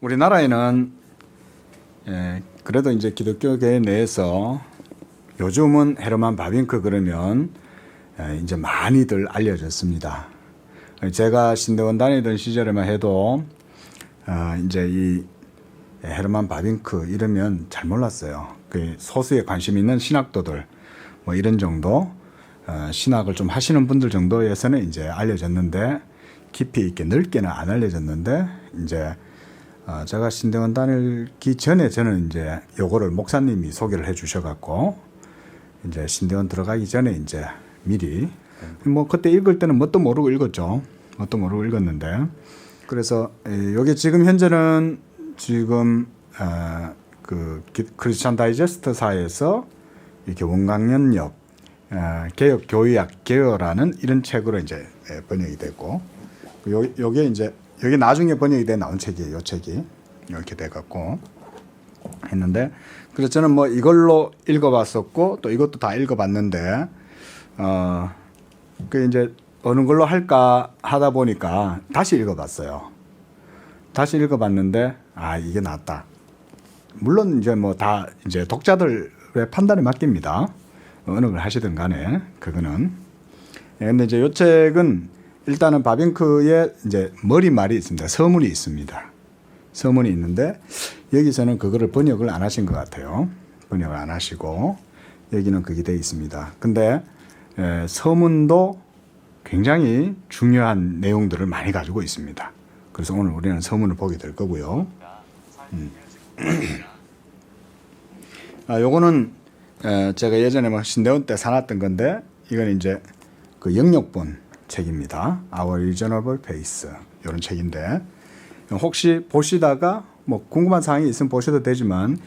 우리나라에는 그래도 이제 기독교계 내에서 요즘은 헤르만 바빙크 그러면 이제 많이들 알려졌습니다. 제가 신대원 다니던 시절에만 해도 이제 이 헤르만 바빙크 이러면 잘 몰랐어요. 그 소수에 관심 있는 신학도들 뭐 이런 정도 신학을 좀 하시는 분들 정도에서는 이제 알려졌는데 깊이 있게 넓게는 안 알려졌는데 이제 제가 신대원 다니기 전에 저는 이제 요거를 목사님이 소개를 해 주셔갖고 이제 신대원 들어가기 전에 이제 미리 뭐 그때 읽을 때는 뭣도 모르고 읽었죠. 뭣도 모르고 읽었는데 그래서 요게 지금 현재는 지금 그 크리스찬 다이제스트사에서 이렇게 원광연역 개혁 교의학 개요라는 이런 책으로 이제 번역이 됐고 요게 이제 여기 나중에 번역이 돼 나온 책이에요. 요 책이 이렇게 돼 갖고 했는데 그래서 저는 뭐 이걸로 읽어봤었고 또 이것도 다 읽어봤는데 그 이제 어느 걸로 할까 하다 보니까 다시 읽어봤어요. 다시 읽어봤는데 이게 낫다. 물론 이제 뭐 다 이제 독자들의 판단에 맡깁니다. 어느 걸 하시든 간에 그거는. 근데 이제 요 책은 일단은 바빙크의 이제 머리말이 있습니다. 서문이 있습니다. 서문이 있는데 여기서는 그거를 번역을 안 하신 것 같아요. 번역을 안 하시고 여기는 그게 돼 있습니다. 근데 서문도 굉장히 중요한 내용들을 많이 가지고 있습니다. 그래서 오늘 우리는 서문을 보게 될 거고요. 요거는 제가 예전에 뭐 신대원 때 사놨던 건데 이건 이제 그 영역본 책입니다. Our Reasonable Pace 이런 책인데 혹시 보시다가 뭐 궁금한 사항이 있으면 보셔도 되지만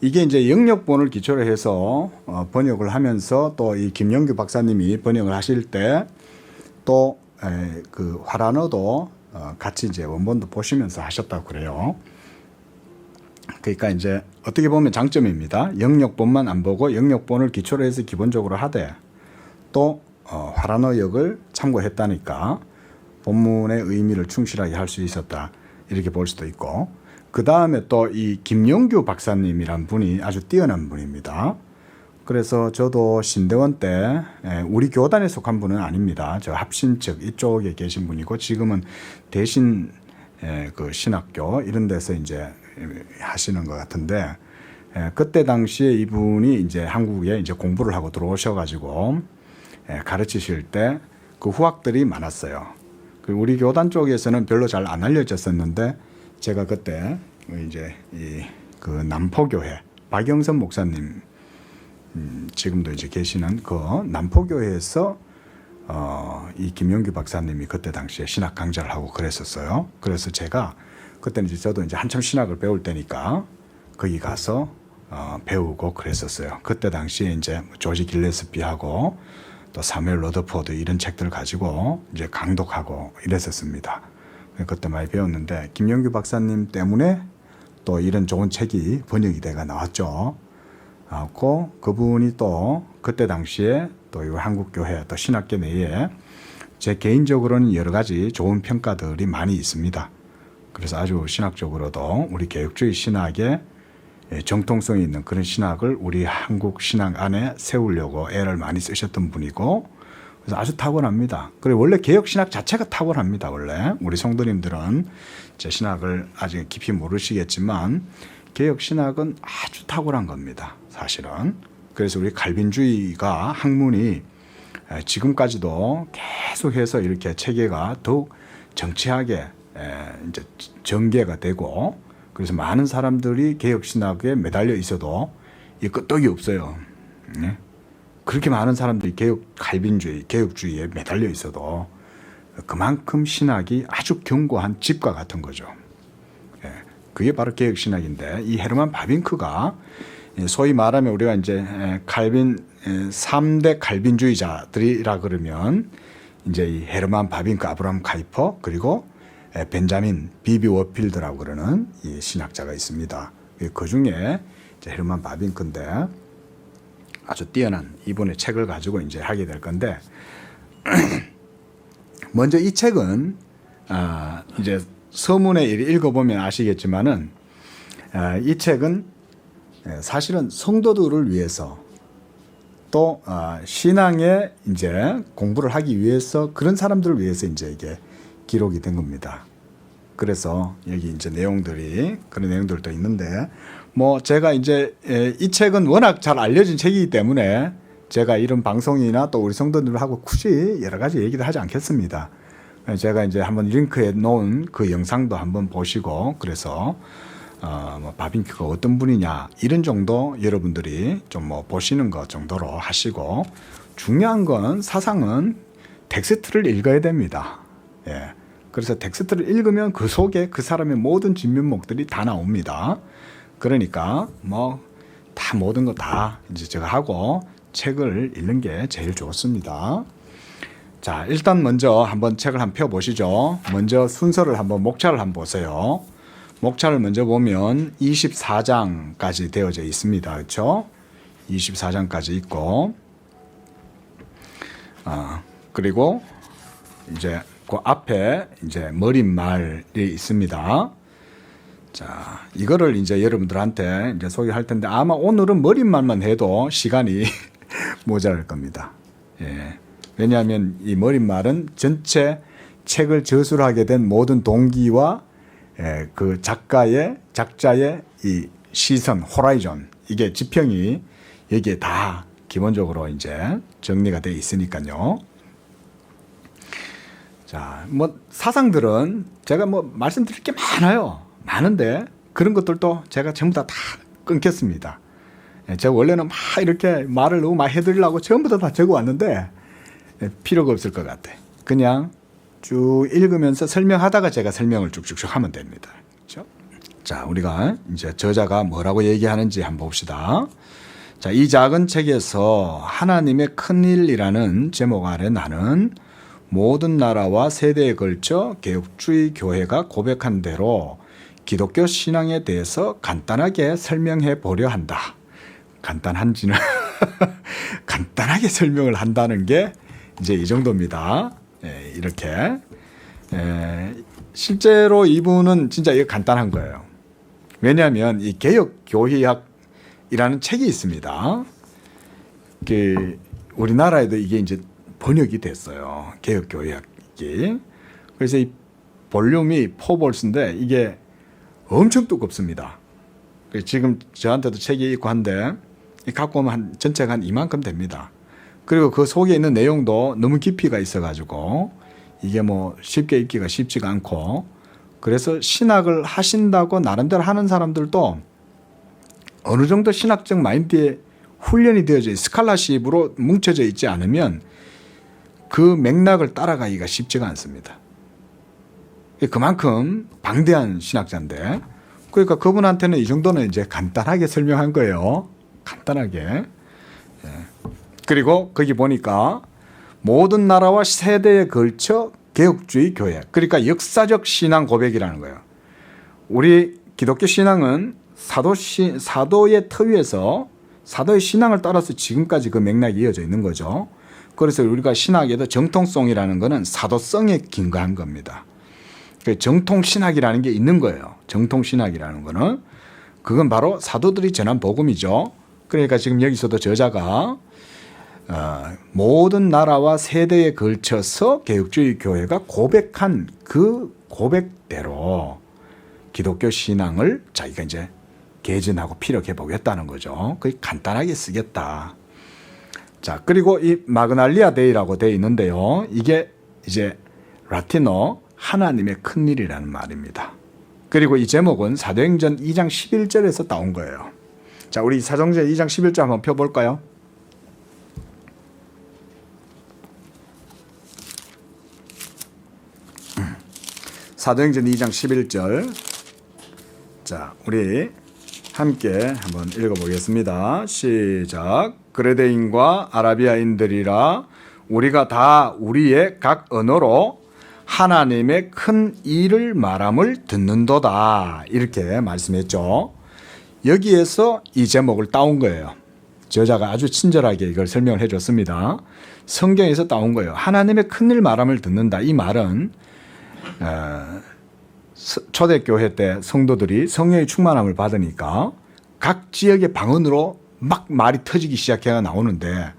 이게 이제 영역본을 기초로 해서 번역을 하면서 또 이 김영규 박사님이 번역을 하실 때 또 그 화란어도 같이 이제 원본도 보시면서 하셨다고 그래요. 그러니까 이제 어떻게 보면 장점입니다. 영역본만 안 보고 영역본을 기초로 해서 기본적으로 하되 또 화란어역을 참고했다니까 본문의 의미를 충실하게 할 수 있었다. 이렇게 볼 수도 있고 그 다음에 또 이 김영규 박사님이란 분이 아주 뛰어난 분입니다. 그래서 저도 신대원 때 우리 교단에 속한 분은 아닙니다. 저 합신 측 이쪽에 계신 분이고 지금은 대신 그 신학교 이런 데서 이제 하시는 것 같은데 그때 당시에 이분이 이제 한국에 이제 공부를 하고 들어오셔가지고 가르치실 때 그 후학들이 많았어요. 우리 교단 쪽에서는 별로 잘 안 알려졌었는데 제가 그때 이제 그 남포교회 박영선 목사님 지금도 이제 계시는 그 남포교회에서 이 김영규 박사님이 그때 당시에 신학 강좌를 하고 그랬었어요. 그래서 제가 그때는 이제 저도 이제 한참 신학을 배울 때니까 거기 가서 배우고 그랬었어요. 그때 당시에 이제 조지 길레스피하고 또 사무엘 러더포드 이런 책들 가지고 이제 강독하고 이랬었습니다. 그때 많이 배웠는데 김영규 박사님 때문에 또 이런 좋은 책이 번역이 돼가 나왔죠. 그분이 또 그때 당시에 또 이 한국교회 또 신학계 내에 제 개인적으로는 여러 가지 좋은 평가들이 많이 있습니다. 그래서 아주 신학적으로도 우리 개혁주의 신학에 정통성이 있는 그런 신학을 우리 한국 신학 안에 세우려고 애를 많이 쓰셨던 분이고 그래서 아주 탁월합니다. 그리고 원래 개혁 신학 자체가 탁월합니다. 원래 우리 성도님들은 제 신학을 아직 깊이 모르시겠지만 개혁 신학은 아주 탁월한 겁니다. 사실은. 그래서 우리 칼빈주의가 학문이 지금까지도 계속해서 이렇게 체계가 더욱 정치하게 이제 전개가 되고 그래서 많은 사람들이 개혁신학에 매달려 있어도 이 끄떡이 없어요. 그렇게 많은 사람들이 칼빈주의, 개혁주의에 매달려 있어도 그만큼 신학이 아주 견고한 집과 같은 거죠. 그게 바로 개혁신학인데 이 헤르만 바빙크가 소위 말하면 우리가 이제 칼빈 3대 칼빈주의자들이라 그러면 이제 이 헤르만 바빙크, 아브라함 카이퍼 그리고 벤자민 비비 워필드라고 그러는 이 신학자가 있습니다. 그 중에 이제 헤르만 바빙크인데 아주 뛰어난 이분의 책을 가지고 이제 하게 될 건데 먼저 이 책은 이제 서문에 읽어보면 아시겠지만은 이 책은 사실은 성도들을 위해서 또 신앙의 이제 공부를 하기 위해서 그런 사람들을 위해서 이제 이게 기록이 된 겁니다. 그래서 여기 이제 내용들이 그런 내용들도 있는데 뭐 제가 이제 이 책은 워낙 잘 알려진 책이기 때문에 제가 이런 방송이나 또 우리 성도들하고 굳이 여러 가지 얘기를 하지 않겠습니다. 제가 이제 한번 링크해 놓은 그 영상도 한번 보시고 그래서 뭐 바빙큐가 어떤 분이냐 이런 정도 여러분들이 좀 뭐 보시는 것 정도로 하시고 중요한 건 사상은 텍스트를 읽어야 됩니다. 예. 그래서 텍스트를 읽으면 그 속에 그 사람의 모든 진면목들이 다 나옵니다. 그러니까 뭐 다 모든 거 다 이제 제가 하고 책을 읽는 게 제일 좋습니다. 자, 일단 먼저 한번 책을 한번 펴보시죠. 먼저 순서를 한번 목차를 한번 보세요. 목차를 먼저 보면 24장까지 되어져 있습니다. 그렇죠? 24장까지 있고 그리고 이제 그 앞에 이제 머릿말이 있습니다. 자, 이거를 이제 여러분들한테 이제 소개할 텐데 아마 오늘은 머릿말만 해도 시간이 모자랄 겁니다. 예. 왜냐하면 이 머릿말은 전체 책을 저술하게 된 모든 동기와 그 작자의 이 시선, 호라이존, 이게 지평이 여기에 다 기본적으로 이제 정리가 되어 있으니까요. 자, 뭐 사상들은 제가 뭐 말씀드릴 게 많은데 그런 것들도 제가 전부 다 끊겠습니다. 제가 원래는 막 이렇게 말을 너무 많이 해드리려고 전부 다 적어 왔는데 필요가 없을 것 같아. 그냥 쭉 읽으면서 설명하다가 제가 설명을 쭉쭉쭉 하면 됩니다. 그렇죠? 자, 우리가 이제 저자가 뭐라고 얘기하는지 한번 봅시다. 자, 이 작은 책에서 하나님의 큰일이라는 제목 아래 나는 모든 나라와 세대에 걸쳐 개혁주의 교회가 고백한 대로 기독교 신앙에 대해서 간단하게 설명해 보려 한다. 간단한지는 간단하게 설명을 한다는 게 이제 이 정도입니다. 이렇게 실제로 이분은 진짜 이거 간단한 거예요. 왜냐하면 이 개혁교회학이라는 책이 있습니다. 우리나라에도 이게 이제 번역이 됐어요. 개혁교회학이. 그래서 이 볼륨이 4볼스인데 이게 엄청 두껍습니다. 지금 저한테도 책이 있고 한데 갖고 오면 전체가 한 이만큼 됩니다. 그리고 그 속에 있는 내용도 너무 깊이가 있어가지고 이게 뭐 쉽게 읽기가 쉽지가 않고 그래서 신학을 하신다고 나름대로 하는 사람들도 어느 정도 신학적 마인드에 훈련이 되어져 스칼라십으로 뭉쳐져 있지 않으면 그 맥락을 따라가기가 쉽지가 않습니다. 그만큼 방대한 신학자인데 그러니까 그분한테는 이 정도는 이제 간단하게 설명한 거예요. 간단하게. 그리고 거기 보니까 모든 나라와 세대에 걸쳐 개혁주의 교회. 그러니까 역사적 신앙 고백이라는 거예요. 우리 기독교 신앙은 사도의 터 위에서 사도의 신앙을 따라서 지금까지 그 맥락이 이어져 있는 거죠. 그래서 우리가 신학에도 정통성이라는 거는 사도성에 근거한 겁니다. 정통신학이라는 게 있는 거예요. 정통신학이라는 거는. 그건 바로 사도들이 전한 복음이죠. 그러니까 지금 여기서도 저자가 모든 나라와 세대에 걸쳐서 개혁주의 교회가 고백한 그 고백대로 기독교 신앙을 자기가 이제 개진하고 피력해 보겠다는 거죠. 그게 간단하게 쓰겠다. 자, 그리고 이 마그날리아 데이라고 되어 있는데요. 이게 이제 라틴어 하나님의 큰일이라는 말입니다. 그리고 이 제목은 사도행전 2장 11절에서 따온 거예요. 자, 우리 사도행전 2장 11절 한번 펴볼까요? 사도행전 2장 11절. 자, 우리 함께 한번 읽어보겠습니다. 시작. 그레데인과 아라비아인들이라 우리가 다 우리의 각 언어로 하나님의 큰 일을 말함을 듣는도다. 이렇게 말씀했죠. 여기에서 이 제목을 따온 거예요. 저자가 아주 친절하게 이걸 설명을 해줬습니다. 성경에서 따온 거예요. 하나님의 큰 일 말함을 듣는다. 이 말은 초대교회 때 성도들이 성령의 충만함을 받으니까 각 지역의 방언으로 막 말이 터지기 시작해가 나오는데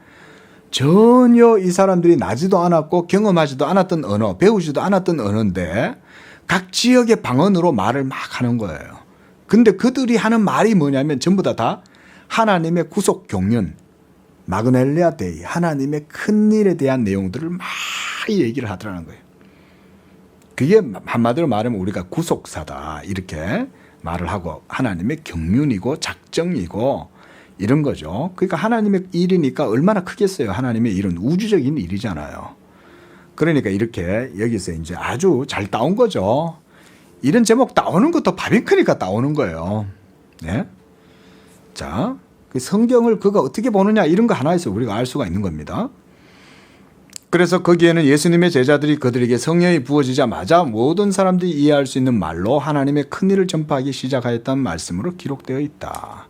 전혀 이 사람들이 나지도 않았고 경험하지도 않았던 언어, 배우지도 않았던 언어인데 각 지역의 방언으로 말을 막 하는 거예요. 근데 그들이 하는 말이 뭐냐면 전부 다 하나님의 구속 경륜, 마그넬레아 데이, 하나님의 큰 일에 대한 내용들을 막 얘기를 하더라는 거예요. 그게 한마디로 말하면 우리가 구속사다 이렇게 말을 하고 하나님의 경륜이고 작정이고 이런 거죠. 그러니까 하나님의 일이니까 얼마나 크겠어요. 하나님의 일은 우주적인 일이잖아요. 그러니까 이렇게 여기서 이제 아주 잘 따온 거죠. 이런 제목 따오는 것도 밥이 크니까 따오는 거예요. 네? 자, 그 성경을 그가 어떻게 보느냐 이런 거 하나에서 우리가 알 수가 있는 겁니다. 그래서 거기에는 예수님의 제자들이 그들에게 성령이 부어지자마자 모든 사람들이 이해할 수 있는 말로 하나님의 큰 일을 전파하기 시작하였다는 말씀으로 기록되어 있다.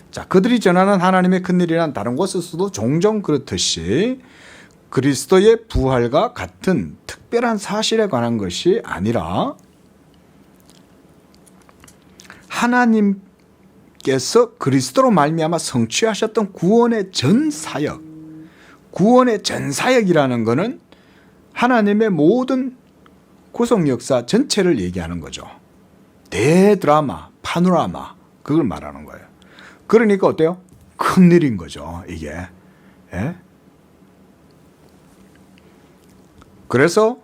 자, 그들이 전하는 하나님의 큰 일이란 다른 곳에서도 종종 그렇듯이 그리스도의 부활과 같은 특별한 사실에 관한 것이 아니라 하나님께서 그리스도로 말미암아 성취하셨던 구원의 전사역, 구원의 전사역이라는 것은 하나님의 모든 구속 역사 전체를 얘기하는 거죠. 대드라마, 파노라마 그걸 말하는 거예요. 그러니까 어때요? 큰일인 거죠, 이게. 예? 그래서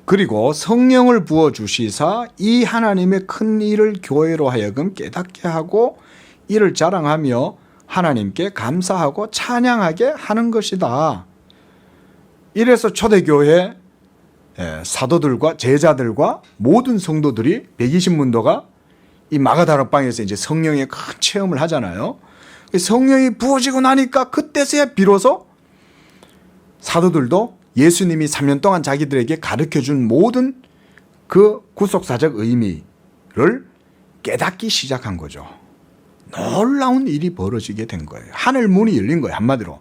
그리고 성령을 부어주시사 이 하나님의 큰 일을 교회로 하여금 깨닫게 하고 이를 자랑하며 하나님께 감사하고 찬양하게 하는 것이다. 이래서 초대교회 사도들과 제자들과 모든 성도들이 120문도가 이 마가다락방에서 이제 성령의 큰 체험을 하잖아요. 성령이 부어지고 나니까 그때서야 비로소 사도들도 예수님이 3년 동안 자기들에게 가르쳐준 모든 그 구속사적 의미를 깨닫기 시작한 거죠. 놀라운 일이 벌어지게 된 거예요. 하늘 문이 열린 거예요, 한마디로.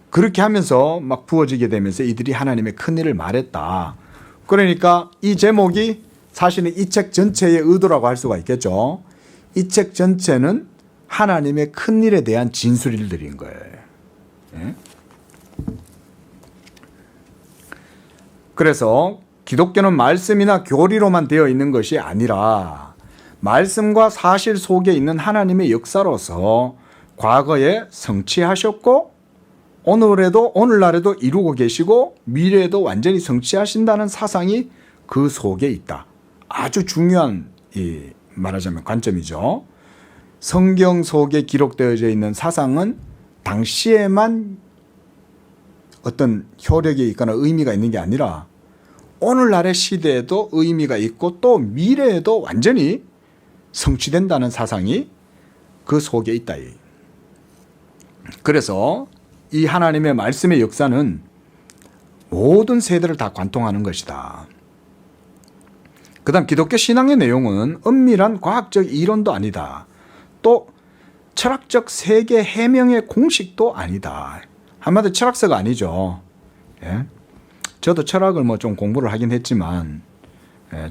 그렇게 하면서 막 부어지게 되면서 이들이 하나님의 큰 일을 말했다. 그러니까 이 제목이 사실은 이 책 전체의 의도라고 할 수가 있겠죠. 이 책 전체는 하나님의 큰 일에 대한 진술을 드린 거예요. 예? 그래서 기독교는 말씀이나 교리로만 되어 있는 것이 아니라 말씀과 사실 속에 있는 하나님의 역사로서 과거에 성취하셨고 오늘날에도 이루고 계시고 미래에도 완전히 성취하신다는 사상이 그 속에 있다. 아주 중요한 말하자면 관점이죠. 성경 속에 기록되어져 있는 사상은 당시에만 어떤 효력이 있거나 의미가 있는 게 아니라 오늘날의 시대에도 의미가 있고 또 미래에도 완전히 성취된다는 사상이 그 속에 있다. 그래서 이 하나님의 말씀의 역사는 모든 세대를 다 관통하는 것이다. 그 다음 기독교 신앙의 내용은 엄밀한 과학적 이론도 아니다. 또 철학적 세계 해명의 공식도 아니다. 한마디로 철학서가 아니죠. 예? 저도 철학을 뭐 좀 공부를 하긴 했지만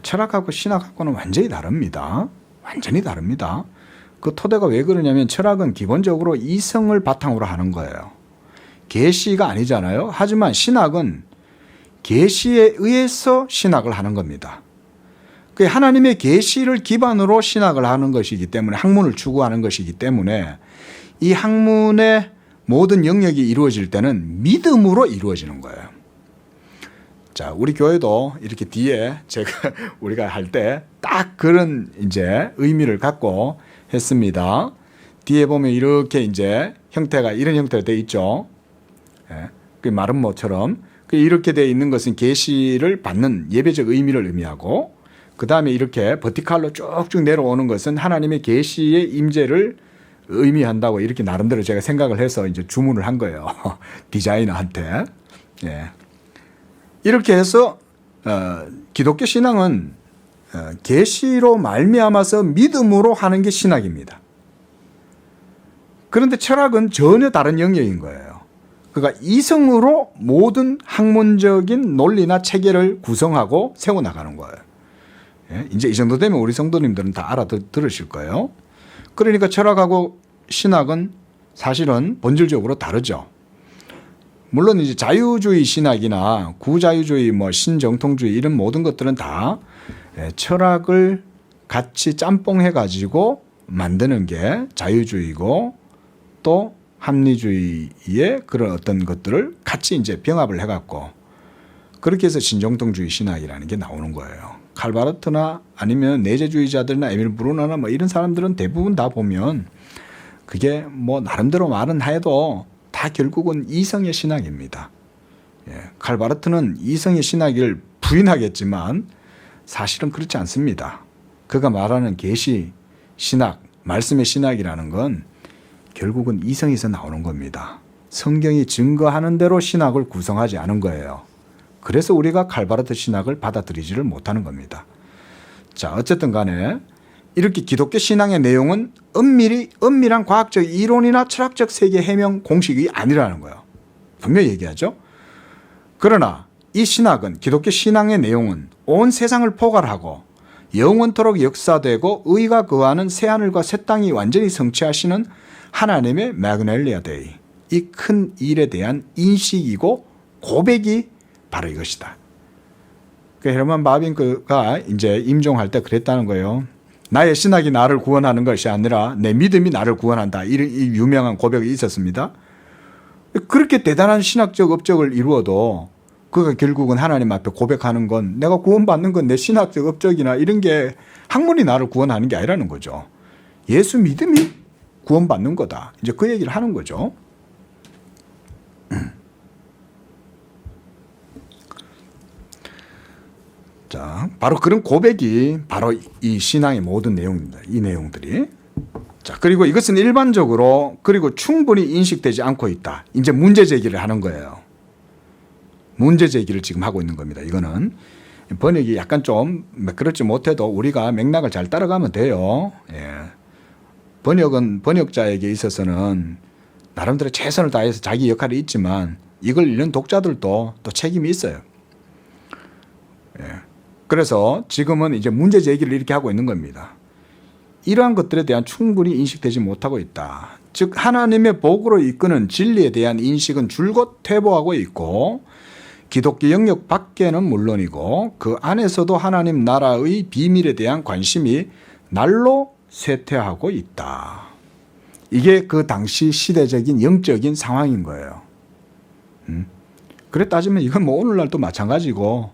철학하고 신학하고는 완전히 다릅니다. 완전히 다릅니다. 그 토대가 왜 그러냐면 철학은 기본적으로 이성을 바탕으로 하는 거예요. 계시가 아니잖아요. 하지만 신학은 계시에 의해서 신학을 하는 겁니다. 그 하나님의 계시를 기반으로 신학을 하는 것이기 때문에 학문을 추구하는 것이기 때문에 이 학문의 모든 영역이 이루어질 때는 믿음으로 이루어지는 거예요. 자, 우리 교회도 이렇게 뒤에 우리가 할 때 딱 그런 이제 의미를 갖고 했습니다. 뒤에 보면 이렇게 이제 형태가 이런 형태로 되어 있죠. 예, 그 마른 모처럼 이렇게 되어 있는 것은 계시를 받는 예배적 의미를 의미하고 그 다음에 이렇게 버티칼로 쭉쭉 내려오는 것은 하나님의 계시의 임재를 의미한다고 이렇게 나름대로 제가 생각을 해서 이제 주문을 한 거예요. 디자이너한테. 예. 이렇게 해서 기독교 신앙은 계시로 말미암아서 믿음으로 하는 게 신학입니다. 그런데 철학은 전혀 다른 영역인 거예요. 그러니까 이성으로 모든 학문적인 논리나 체계를 구성하고 세워나가는 거예요. 예? 이제 이 정도 되면 우리 성도님들은 다 알아들으실 거예요. 그러니까 철학하고 신학은 사실은 본질적으로 다르죠. 물론 이제 자유주의 신학이나 구자유주의, 뭐 신정통주의 이런 모든 것들은 다 철학을 같이 짬뽕해 가지고 만드는 게 자유주의고, 또 합리주의의 그런 어떤 것들을 같이 이제 병합을 해 갖고 그렇게 해서 신정통주의 신학이라는 게 나오는 거예요. 칼바르트나 아니면 내재주의자들이나 에밀 브루너나 뭐 이런 사람들은 대부분 다 보면 그게 뭐 나름대로 말은 해도 다 결국은 이성의 신학입니다. 예, 칼바르트는 이성의 신학을 부인하겠지만 사실은 그렇지 않습니다. 그가 말하는 계시 신학, 말씀의 신학이라는 건 결국은 이성에서 나오는 겁니다. 성경이 증거하는 대로 신학을 구성하지 않은 거예요. 그래서 우리가 칼바르트 신학을 받아들이지를 못하는 겁니다. 자, 어쨌든 간에 이렇게 기독교 신앙의 내용은 엄밀한 과학적 이론이나 철학적 세계 해명 공식이 아니라는 거예요. 분명히 얘기하죠. 그러나 이 신학은, 기독교 신앙의 내용은 온 세상을 포괄하고 영원토록 역사되고 의가 거하는 새하늘과 새 땅이 완전히 성취하시는 하나님의 마그넬리아 데이, 이 큰 일에 대한 인식이고 고백이 바로 이것이다. 그 헤르만 바빙크가 이제 임종할 때 그랬다는 거예요. 나의 신학이 나를 구원하는 것이 아니라 내 믿음이 나를 구원한다. 이 유명한 고백이 있었습니다. 그렇게 대단한 신학적 업적을 이루어도 그가 결국은 하나님 앞에 고백하는 건, 내가 구원받는 건 내 신학적 업적이나 이런 게 학문이 나를 구원하는 게 아니라는 거죠. 예수 믿음이 구원받는 거다. 이제 그 얘기를 하는 거죠. 자, 바로 그런 고백이 바로 이 신앙의 모든 내용입니다. 이 내용들이. 자, 그리고 이것은 일반적으로 그리고 충분히 인식되지 않고 있다. 이제 문제 제기를 하는 거예요. 문제 제기를 지금 하고 있는 겁니다. 이거는 번역이 약간 좀 그렇지 못해도 우리가 맥락을 잘 따라가면 돼요. 예. 번역은 번역자에게 있어서는 나름대로 최선을 다해서 자기 역할이 있지만 이걸 읽는 독자들도 또 책임이 있어요. 예. 그래서 지금은 이제 문제 제기를 이렇게 하고 있는 겁니다. 이러한 것들에 대한 충분히 인식되지 못하고 있다. 즉 하나님의 복으로 이끄는 진리에 대한 인식은 줄곧 퇴보하고 있고, 기독교 영역 밖에는 물론이고 그 안에서도 하나님 나라의 비밀에 대한 관심이 날로 쇠퇴하고 있다. 이게 그 당시 시대적인 영적인 상황인 거예요. 그래 따지면 이건 뭐 오늘날도 마찬가지고,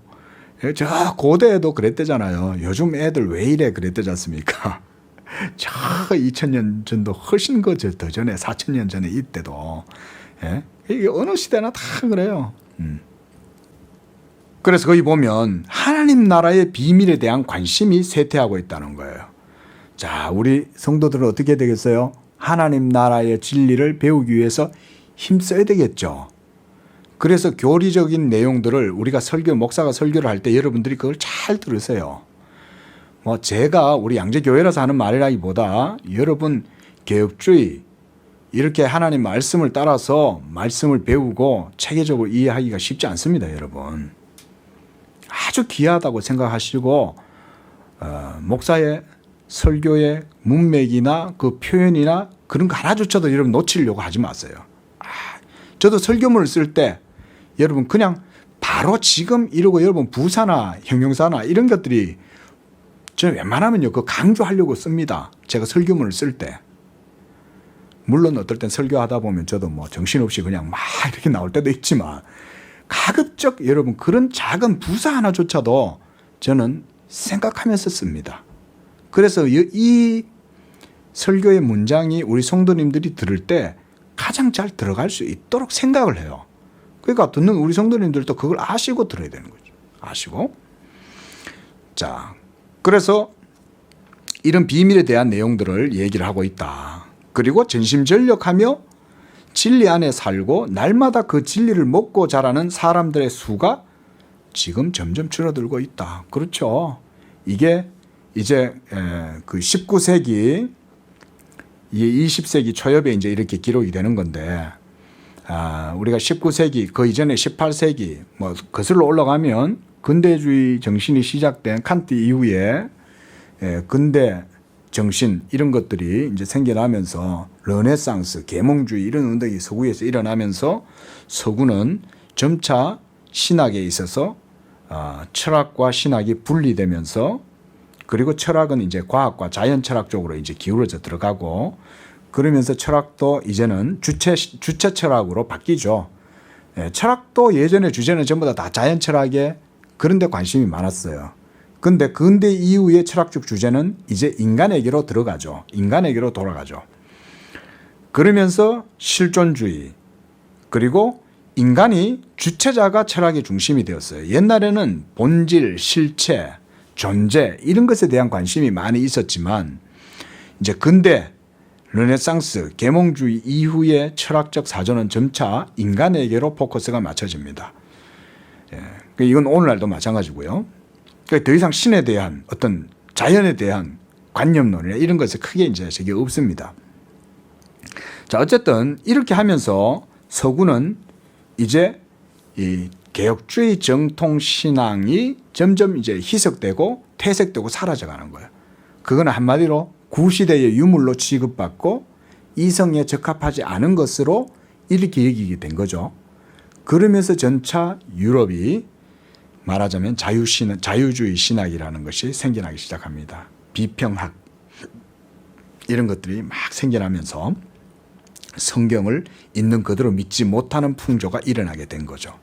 저 고대에도 그랬대잖아요. 요즘 애들 왜 이래 그랬대지 않습니까? 저 2000년 전도 훨씬 더 전에 4000년 전에 이때도, 예? 이게 어느 시대나 다 그래요. 그래서 거기 보면 하나님 나라의 비밀에 대한 관심이 쇠퇴하고 있다는 거예요. 자, 우리 성도들은 어떻게 되겠어요? 하나님 나라의 진리를 배우기 위해서 힘써야 되겠죠. 그래서 교리적인 내용들을 우리가 목사가 설교를 할 때 여러분들이 그걸 잘 들으세요. 뭐 제가 우리 양재교회라서 하는 말이라기보다 여러분 개혁주의, 이렇게 하나님 말씀을 따라서 말씀을 배우고 체계적으로 이해하기가 쉽지 않습니다, 여러분. 아주 귀하다고 생각하시고 목사의 설교의 문맥이나 그 표현이나 그런 거 하나조차도 여러분 놓치려고 하지 마세요. 저도 설교문을 쓸 때 여러분 그냥 바로 지금 이러고 여러분 부사나 형용사나 이런 것들이 저는 웬만하면요 그 강조하려고 씁니다. 제가 설교문을 쓸 때. 물론 어떨 땐 설교하다 보면 저도 뭐 정신없이 그냥 막 이렇게 나올 때도 있지만 가급적 여러분 그런 작은 부사 하나조차도 저는 생각하면서 씁니다. 그래서 이 설교의 문장이 우리 성도님들이 들을 때 가장 잘 들어갈 수 있도록 생각을 해요. 그러니까 듣는 우리 성도님들도 그걸 아시고 들어야 되는 거죠. 아시고. 자, 그래서 이런 비밀에 대한 내용들을 얘기를 하고 있다. 그리고 전심전력하며 진리 안에 살고 날마다 그 진리를 먹고 자라는 사람들의 수가 지금 점점 줄어들고 있다. 그렇죠. 이게 이제 그 19세기, 20세기 초엽에 이제 이렇게 기록이 되는 건데, 우리가 19세기, 그 이전에 18세기, 뭐 거슬러 올라가면 근대주의 정신이 시작된 칸트 이후에 근대 정신 이런 것들이 이제 생겨나면서 르네상스, 계몽주의 이런 운동이 서구에서 일어나면서 서구는 점차 신학에 있어서 철학과 신학이 분리되면서 그리고 철학은 이제 과학과 자연 철학 쪽으로 이제 기울어져 들어가고 그러면서 철학도 이제는 주체 철학으로 바뀌죠. 철학도 예전에 주제는 전부 다 자연 철학에 그런 데 관심이 많았어요. 근데 근대 이후의 철학적 주제는 이제 인간에게로 들어가죠. 인간에게로 돌아가죠. 그러면서 실존주의 그리고 인간이 주체자가 철학의 중심이 되었어요. 옛날에는 본질, 실체, 존재 이런 것에 대한 관심이 많이 있었지만 이제 근대 르네상스, 계몽주의 이후의 철학적 사조는 점차 인간에게로 포커스가 맞춰집니다. 이건 오늘날도 마찬가지고요. 더 이상 신에 대한 어떤 자연에 대한 관념론이나 이런 것에 크게 이제 저게 없습니다. 자, 어쨌든 이렇게 하면서 서구는 이제 이 개혁주의 정통 신앙이 점점 이제 희석되고 퇴색되고 사라져가는 거예요. 그거는 한마디로 구시대의 유물로 취급받고 이성에 적합하지 않은 것으로 이렇게 얘기가 된 거죠. 그러면서 전차 유럽이 말하자면 자유주의 신학이라는 것이 생겨나기 시작합니다. 비평학 이런 것들이 막 생겨나면서 성경을 있는 그대로 믿지 못하는 풍조가 일어나게 된 거죠.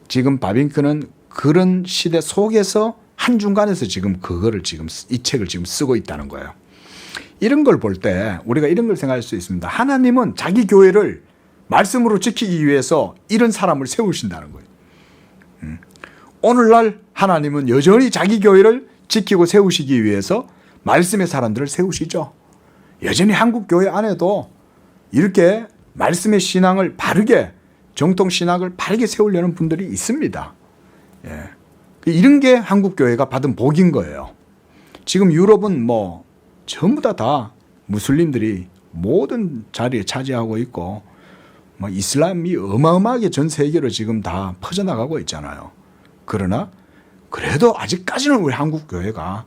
지금 바빙크는 그런 시대 속에서 한중간에서 지금 그거를 지금 이 책을 지금 쓰고 있다는 거예요. 이런 걸 볼 때 우리가 이런 걸 생각할 수 있습니다. 하나님은 자기 교회를 말씀으로 지키기 위해서 이런 사람을 세우신다는 거예요. 오늘날 하나님은 여전히 자기 교회를 지키고 세우시기 위해서 말씀의 사람들을 세우시죠. 여전히 한국 교회 안에도 이렇게 말씀의 신앙을 바르게 정통 신학을 바르게 세우려는 분들이 있습니다. 이런 게 한국 교회가 받은 복인 거예요. 지금 유럽은 뭐 전부 다 무슬림들이 모든 자리에 차지하고 있고 뭐 이슬람이 어마어마하게 전 세계로 지금 다 퍼져나가고 있잖아요. 그러나 그래도 아직까지는 우리 한국 교회가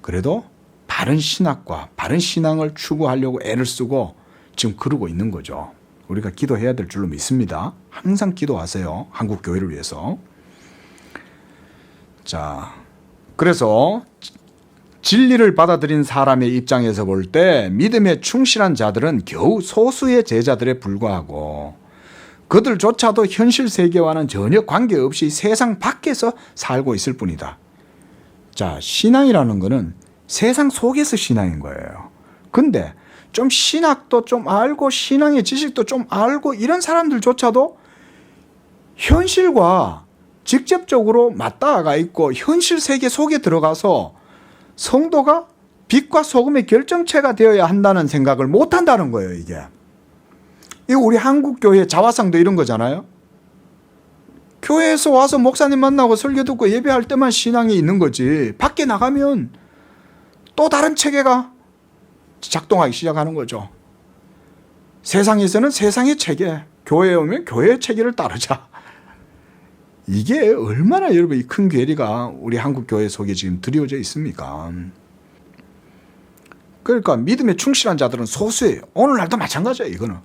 그래도 바른 신학과 바른 신앙을 추구하려고 애를 쓰고 지금 그러고 있는 거죠. 우리가 기도해야 될 줄로 믿습니다. 항상 기도하세요. 한국 교회를 위해서. 자, 그래서 진리를 받아들인 사람의 입장에서 볼 때 믿음에 충실한 자들은 겨우 소수의 제자들에 불과하고 그들조차도 현실 세계와는 전혀 관계없이 세상 밖에서 살고 있을 뿐이다. 자, 신앙이라는 거는 세상 속에서 신앙인 거예요. 근데 좀 신학도 좀 알고 신앙의 지식도 좀 알고 이런 사람들조차도 현실과 직접적으로 맞닿아가 있고 현실 세계 속에 들어가서 성도가 빛과 소금의 결정체가 되어야 한다는 생각을 못 한다는 거예요, 이게. 이거 우리 한국 교회 자화상도 이런 거잖아요. 교회에서 와서 목사님 만나고 설교 듣고 예배할 때만 신앙이 있는 거지. 밖에 나가면 또 다른 체계가 작동하기 시작하는 거죠. 세상에서는 세상의 체계, 교회에 오면 교회의 체계를 따르자. 이게 얼마나 여러분 큰 괴리가 우리 한국 교회 속에 지금 드리워져 있습니까? 그러니까 믿음에 충실한 자들은 소수예요. 오늘날도 마찬가지예요. 이거는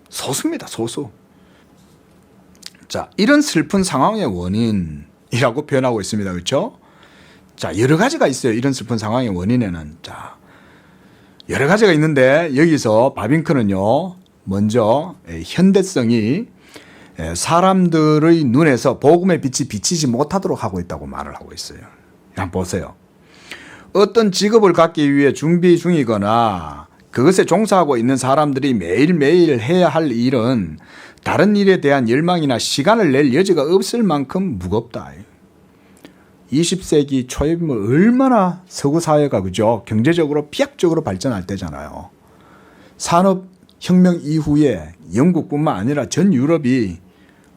소수입니다. 소수. 자, 이런 슬픈 상황의 원인이라고 표현하고 있습니다. 그렇죠? 자, 여러 가지가 있어요. 이런 슬픈 상황의 원인에는. 자, 여러 가지가 있는데 여기서 바빙크는요. 먼저 현대성이 사람들의 눈에서 복음의 빛이 비치지 못하도록 하고 있다고 말을 하고 있어요. 한번 보세요. 어떤 직업을 갖기 위해 준비 중이거나 그것에 종사하고 있는 사람들이 매일매일 해야 할 일은 다른 일에 대한 열망이나 시간을 낼 여지가 없을 만큼 무겁다. 20세기 초에 보면 얼마나 서구 사회가 그죠? 경제적으로飛躍적으로 발전할 때잖아요. 산업혁명 이후에 영국뿐만 아니라 전 유럽이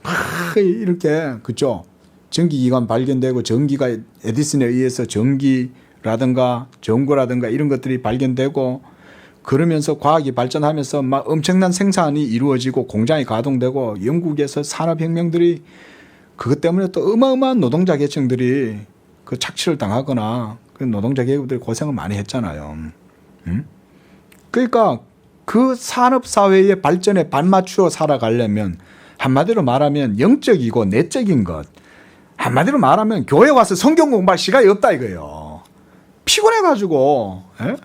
막 이렇게 그죠? 전기기관 발견되고 전기가 에디슨에 의해서 전기라든가 전구라든가 이런 것들이 발견되고 그러면서 과학이 발전하면서 막 엄청난 생산이 이루어지고 공장이 가동되고 영국에서 산업혁명들이 그것 때문에 또 어마어마한 노동자 계층들이 그 착취를 당하거나 그 노동자 계급들이 고생을 많이 했잖아요. 그러니까 그 산업사회의 발전에 발맞추어 살아가려면 한마디로 말하면 영적이고 내적인 것, 한마디로 말하면 교회 와서 성경 공부할 시간이 없다 이거예요. 피곤해가지고. 에?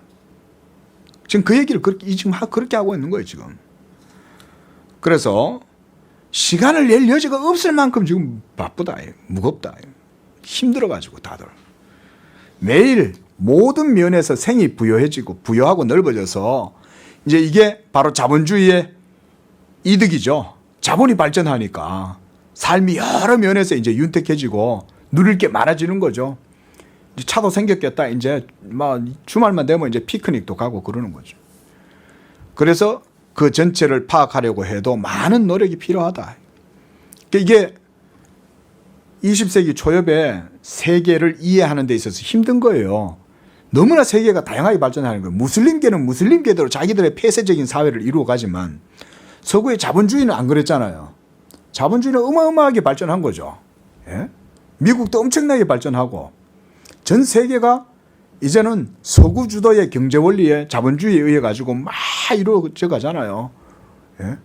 지금 그 얘기를 그렇게 하고 있는 거예요 지금. 그래서 시간을 낼 여지가 없을 만큼 지금 바쁘다, 무겁다, 힘들어가지고 다들 매일 모든 면에서 생이 부여해지고 부여하고 넓어져서 이제 이게 바로 자본주의의 이득이죠. 자본이 발전하니까 삶이 여러 면에서 이제 윤택해지고 누릴 게 많아지는 거죠. 이제 차도 생겼겠다. 이제 막 주말만 되면 이제 피크닉도 가고 그러는 거죠. 그래서 그 전체를 파악하려고 해도 많은 노력이 필요하다. 이게 20세기 초엽에 세계를 이해하는 데 있어서 힘든 거예요. 너무나 세계가 다양하게 발전하는 거예요. 무슬림계는 무슬림계대로 자기들의 폐쇄적인 사회를 이루어가지만 서구의 자본주의는 안 그랬잖아요. 자본주의는 어마어마하게 발전한 거죠. 예? 미국도 엄청나게 발전하고 전 세계가 이제는 서구 주도의 경제 원리에 자본주의에 의해 가지고 막 이루어져 가잖아요. 예?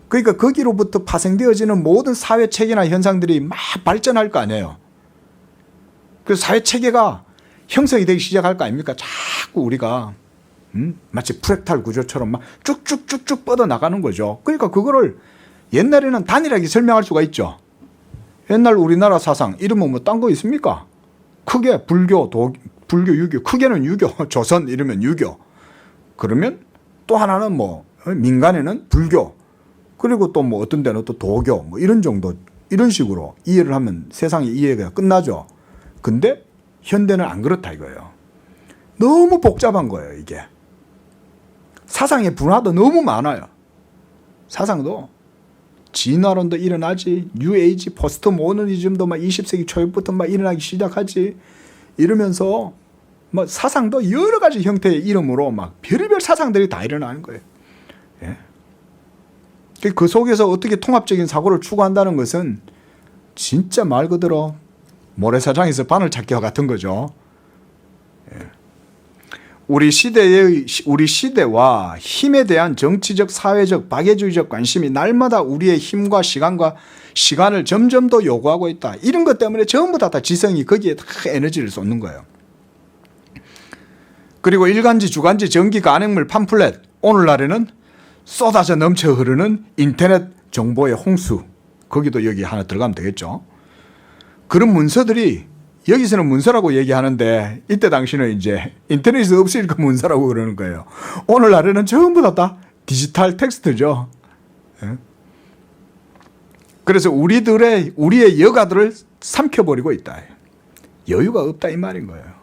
그러니까 거기로부터 파생되어지는 모든 사회 체계나 현상들이 막 발전할 거 아니에요. 그래서 사회 체계가 형성이 되기 시작할 거 아닙니까? 자꾸 우리가 마치 프랙탈 구조처럼 막 쭉쭉쭉쭉 뻗어 나가는 거죠. 그러니까 그거를 옛날에는 단일하게 설명할 수가 있죠. 옛날 우리나라 사상 이러면 뭐 딴 거 있습니까? 크게 불교, 불교, 유교, 크게는 유교, 조선 이러면 유교. 그러면 또 하나는 뭐 민간에는 불교. 그리고 또 뭐 어떤 데는 또 도교 뭐 이런 정도 이런 식으로 이해를 하면 세상의 이해가 끝나죠. 근데 현대는 안 그렇다 이거예요. 너무 복잡한 거예요 이게. 사상의 분화도 너무 많아요. 사상도 진화론도 일어나지, 뉴에이지, 포스트 모더니즘도 막 20세기 초부터 막 일어나기 시작하지. 이러면서 뭐 사상도 여러 가지 형태의 이름으로 막 별의별 사상들이 다 일어나는 거예요. 예. 그 속에서 어떻게 통합적인 사고를 추구한다는 것은 진짜 말 그대로 모래사장에서 바늘 찾기와 같은 거죠. 예. 우리 시대와 힘에 대한 정치적, 사회적, 박애주의적 관심이 날마다 우리의 힘과 시간을 점점 더 요구하고 있다. 이런 것 때문에 전부 다 지성이 거기에 다 에너지를 쏟는 거예요. 그리고 일간지, 주간지, 전기, 간행물, 팜플렛, 오늘날에는 쏟아져 넘쳐 흐르는 인터넷 정보의 홍수. 거기도 여기 하나 들어가면 되겠죠. 그런 문서들이 여기서는 문서라고 얘기하는데 이때 당시는 이제 인터넷이 없으니까 문서라고 그러는 거예요. 오늘날에는 전부 다 디지털 텍스트죠. 그래서 우리의 여가들을 삼켜버리고 있다. 여유가 없다 이 말인 거예요.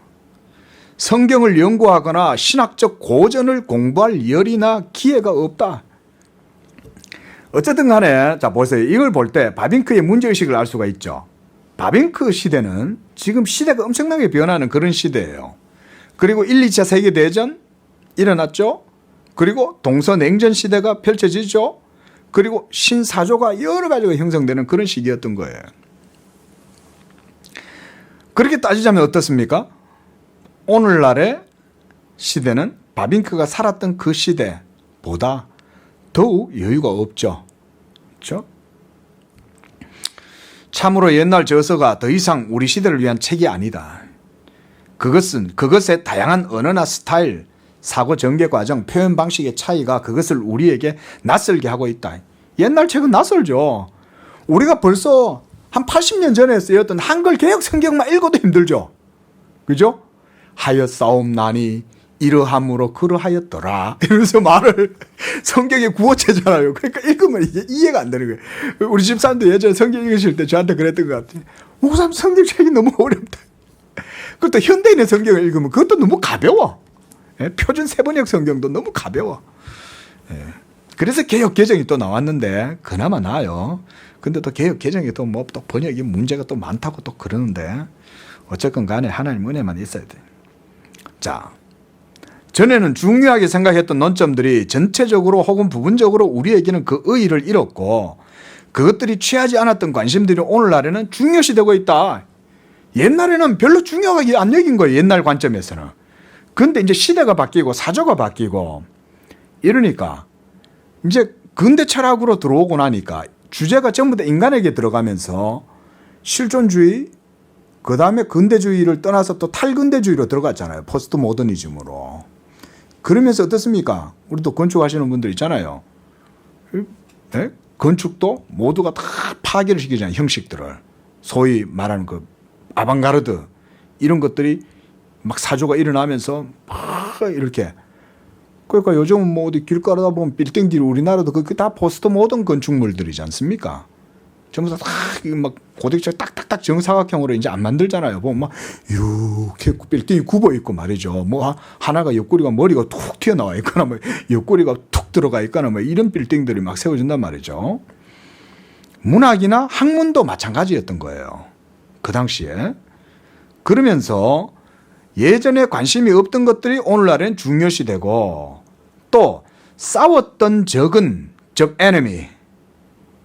성경을 연구하거나 신학적 고전을 공부할 열이나 기회가 없다. 어쨌든 간에 자 보세요. 이걸 볼 때 바빙크의 문제의식을 알 수가 있죠. 바빙크 시대는 지금 시대가 엄청나게 변하는 그런 시대예요. 그리고 1, 2차 세계대전 일어났죠. 그리고 동서냉전 시대가 펼쳐지죠. 그리고 신사조가 여러 가지가 형성되는 그런 시기였던 거예요. 그렇게 따지자면 어떻습니까? 오늘날의 시대는 바빙크가 살았던 그 시대보다 더욱 여유가 없죠. 그렇죠? 참으로 옛날 저서가 더 이상 우리 시대를 위한 책이 아니다. 그것의 다양한 언어나 스타일, 사고 전개 과정, 표현 방식의 차이가 그것을 우리에게 낯설게 하고 있다. 옛날 책은 낯설죠. 우리가 벌써 한 80년 전에 쓰였던 한글 개역 성경만 읽어도 힘들죠. 그죠? 하였사옵나니 이러함으로 그러하였더라 이러면서 말을 성경의 구어체잖아요. 그러니까 읽으면 이게 이해가 안 되는 거예요. 우리 집사람도 예전에 성경 읽으실 때 저한테 그랬던 것 같아요. 목사님 성경책이 너무 어렵다. 그것도 현대인의 성경을 읽으면 그것도 너무 가벼워. 예? 표준 세번역 성경도 너무 가벼워. 예. 그래서 개역 개정이 또 나왔는데 그나마 나아요. 근데 또 개역 개정이 또 뭐 또 번역이 문제가 또 많다고 또 그러는데 어쨌건 간에 하나님 은혜만 있어야 돼. 자, 전에는 중요하게 생각했던 논점들이 전체적으로 혹은 부분적으로 우리에게는 그 의의를 잃었고 그것들이 취하지 않았던 관심들이 오늘날에는 중요시되고 있다. 옛날에는 별로 중요하게 안 여긴 거예요. 옛날 관점에서는. 그런데 이제 시대가 바뀌고 사조가 바뀌고 이러니까 이제 근대 철학으로 들어오고 나니까 주제가 전부 다 인간에게 들어가면서 실존주의, 그 다음에 근대주의를 떠나서 또 탈근대주의로 들어갔잖아요. 포스트 모더니즘으로. 그러면서 어떻습니까? 우리도 건축하시는 분들 있잖아요. 네? 건축도 모두가 다 파괴를 시키잖아요. 형식들을. 소위 말하는 그 아방가르드 이런 것들이 막 사조가 일어나면서 막 이렇게. 그러니까 요즘은 뭐 어디 길 가다 보면 빌딩들이 우리나라도 그게 다 포스트 모던 건축물들이지 않습니까? 전부 다 막 고딕처럼 딱딱딱 정사각형으로 이제 안 만들잖아요. 보면 막 이렇게 빌딩이 굽어 있고 말이죠. 뭐 하나가 옆구리가 머리가 툭 튀어나와 있거나 뭐 옆구리가 툭 들어가 있거나 뭐 이런 빌딩들이 막 세워진단 말이죠. 문학이나 학문도 마찬가지였던 거예요. 그 당시에. 그러면서 예전에 관심이 없던 것들이 오늘날엔 중요시되고 또 싸웠던 적은 적 enemy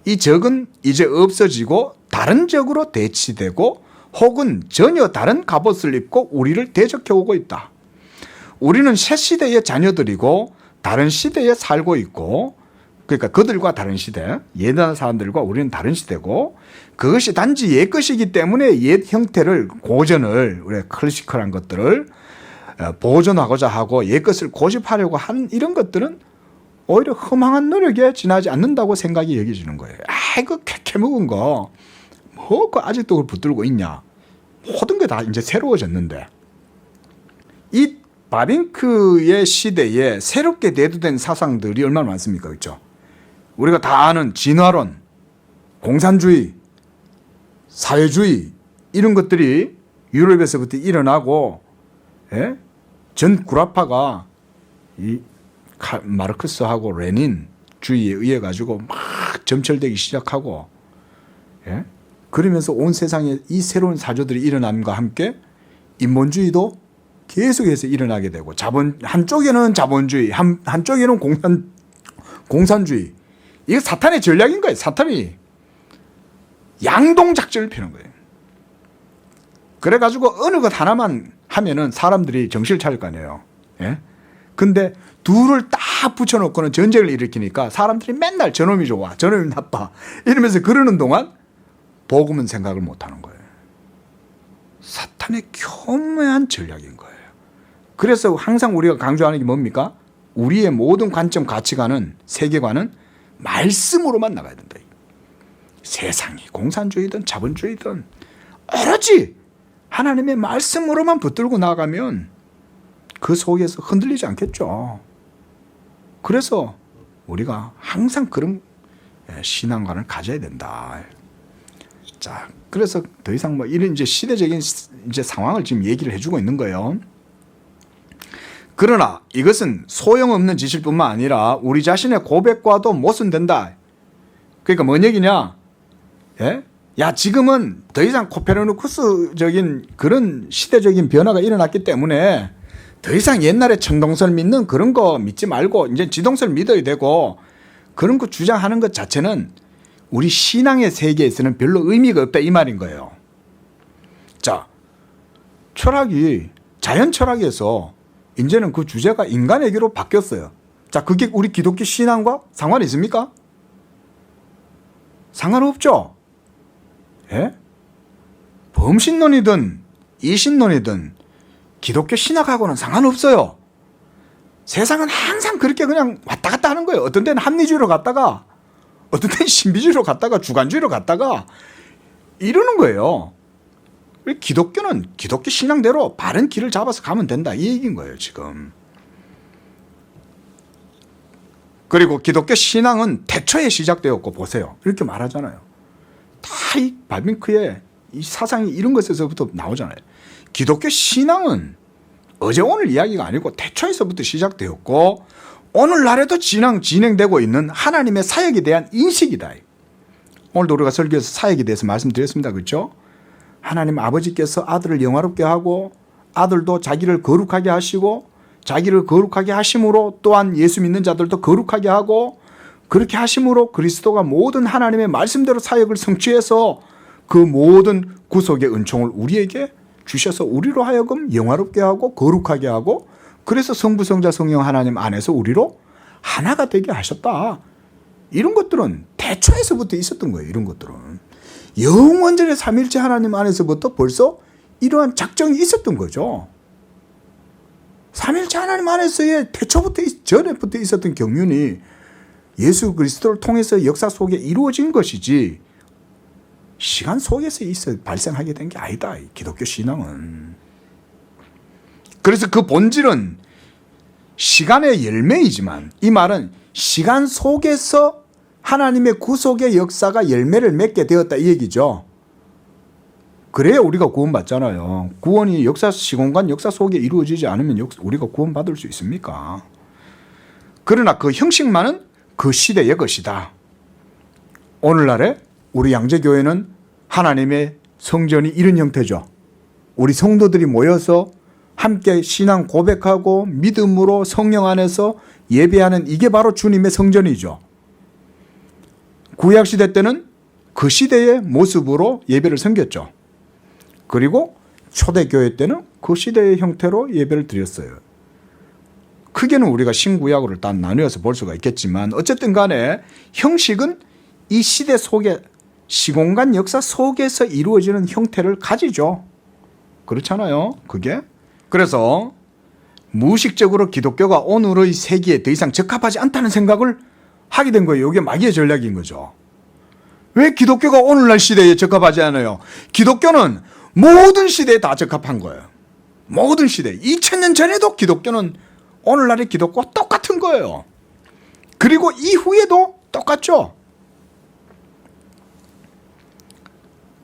이 적은 이제 없어지고 다른 적으로 대치되고 혹은 전혀 다른 갑옷을 입고 우리를 대적해 오고 있다. 우리는 새 시대의 자녀들이고 다른 시대에 살고 있고 그러니까 그들과 다른 시대, 옛날 사람들과 우리는 다른 시대고 그것이 단지 옛 것이기 때문에 옛 형태를 고전을 우리가 클래시컬한 것들을 보존하고자 하고 옛 것을 고집하려고 하는 이런 것들은 오히려 허망한 노력에 지나지 않는다고 생각이 여겨지는 거예요. 그 캐캐묵은 거, 뭐, 그 아직도 그걸 붙들고 있냐. 모든 게 다 이제 새로워졌는데. 이 바빙크의 시대에 새롭게 대두된 사상들이 얼마나 많습니까? 그렇죠? 우리가 다 아는 진화론, 공산주의, 사회주의, 이런 것들이 유럽에서부터 일어나고, 예? 전 구라파가 이 마르크스하고 레닌 주의에 의해 가지고 막 점철되기 시작하고, 예? 그러면서 온 세상에 이 새로운 사조들이 일어남과 함께 인본주의도 계속해서 일어나게 되고 한쪽에는 자본주의, 한쪽에는 공산주의. 이게 사탄의 전략인 거예요. 사탄이 양동작전을 펴는 거예요. 그래가지고 어느 것 하나만 하면은 사람들이 정신을 차릴 거 아니에요. 예? 근데 둘을 딱 붙여놓고는 전쟁을 일으키니까 사람들이 맨날 저놈이 좋아, 저놈이 나빠 이러면서 그러는 동안 복음은 생각을 못 하는 거예요. 사탄의 교묘한 전략인 거예요. 그래서 항상 우리가 강조하는 게 뭡니까? 우리의 모든 관점, 가치관은, 세계관은 말씀으로만 나가야 된다. 세상이 공산주의든 자본주의든 오로지 하나님의 말씀으로만 붙들고 나가면 그 속에서 흔들리지 않겠죠. 그래서 우리가 항상 그런 신앙관을 가져야 된다. 자, 그래서 더 이상 뭐 이런 이제 시대적인 이제 상황을 지금 얘기를 해주고 있는 거예요. 그러나 이것은 소용없는 짓일 뿐만 아니라 우리 자신의 고백과도 모순된다. 그러니까 뭔 얘기냐? 예? 야, 지금은 더 이상 코페르니쿠스적인 그런 시대적인 변화가 일어났기 때문에 더 이상 옛날에 청동설 믿는 그런 거 믿지 말고 이제 지동설 믿어야 되고 그런 거 주장하는 것 자체는 우리 신앙의 세계에서는 별로 의미가 없다 이 말인 거예요. 자, 철학이 자연 철학에서 이제는 그 주제가 인간에게로 바뀌었어요. 자, 그게 우리 기독교 신앙과 상관이 있습니까? 상관없죠. 예? 범신론이든 이신론이든 기독교 신학하고는 상관없어요. 세상은 항상 그렇게 그냥 왔다 갔다 하는 거예요. 어떤 때는 합리주의로 갔다가 어떤 때는 신비주의로 갔다가 주관주의로 갔다가 이러는 거예요. 기독교는 기독교 신앙대로 바른 길을 잡아서 가면 된다 이 얘기인 거예요 지금. 그리고 기독교 신앙은 태초에 시작되었고 보세요 이렇게 말하잖아요. 다 이 바빙크의 이 사상이 이런 것에서부터 나오잖아요. 기독교 신앙은 어제 오늘 이야기가 아니고 태초에서부터 시작되었고 오늘날에도 진행되고 있는 하나님의 사역에 대한 인식이다. 오늘도 우리가 설교에서 사역에 대해서 말씀드렸습니다. 그렇죠? 하나님 아버지께서 아들을 영화롭게 하고 아들도 자기를 거룩하게 하시고 자기를 거룩하게 하심으로 또한 예수 믿는 자들도 거룩하게 하고 그렇게 하심으로 그리스도가 모든 하나님의 말씀대로 사역을 성취해서 그 모든 구속의 은총을 우리에게 주셔서 우리로 하여금 영화롭게 하고 거룩하게 하고 그래서 성부, 성자, 성령 하나님 안에서 우리로 하나가 되게 하셨다. 이런 것들은 태초에서부터 있었던 거예요. 이런 것들은. 영원전의 삼일체 하나님 안에서부터 벌써 이러한 작정이 있었던 거죠. 삼일체 하나님 안에서의 태초부터 전에부터 있었던 경륜이 예수 그리스도를 통해서 역사 속에 이루어진 것이지 시간 속에서 발생하게 된 게 아니다. 기독교 신앙은. 그래서 그 본질은 시간의 열매이지만 이 말은 시간 속에서 하나님의 구속의 역사가 열매를 맺게 되었다 이 얘기죠. 그래야 우리가 구원받잖아요. 구원이 시공간 역사 속에 이루어지지 않으면 우리가 구원받을 수 있습니까? 그러나 그 형식만은 그 시대의 것이다. 오늘날에 우리 양재교회는 하나님의 성전이 이런 형태죠. 우리 성도들이 모여서 함께 신앙 고백하고 믿음으로 성령 안에서 예배하는 이게 바로 주님의 성전이죠. 구약시대 때는 그 시대의 모습으로 예배를 섬겼죠. 그리고 초대교회 때는 그 시대의 형태로 예배를 드렸어요. 크게는 우리가 신구약으로 딱 나누어서 볼 수가 있겠지만 어쨌든 간에 형식은 이 시대 속에 시공간 역사 속에서 이루어지는 형태를 가지죠. 그렇잖아요. 그게. 그래서 무의식적으로 기독교가 오늘의 세기에 더 이상 적합하지 않다는 생각을 하게 된 거예요. 이게 마귀의 전략인 거죠. 왜 기독교가 오늘날 시대에 적합하지 않아요? 기독교는 모든 시대에 다 적합한 거예요. 모든 시대. 2000년 전에도 기독교는 오늘날의 기독교와 똑같은 거예요. 그리고 이후에도 똑같죠.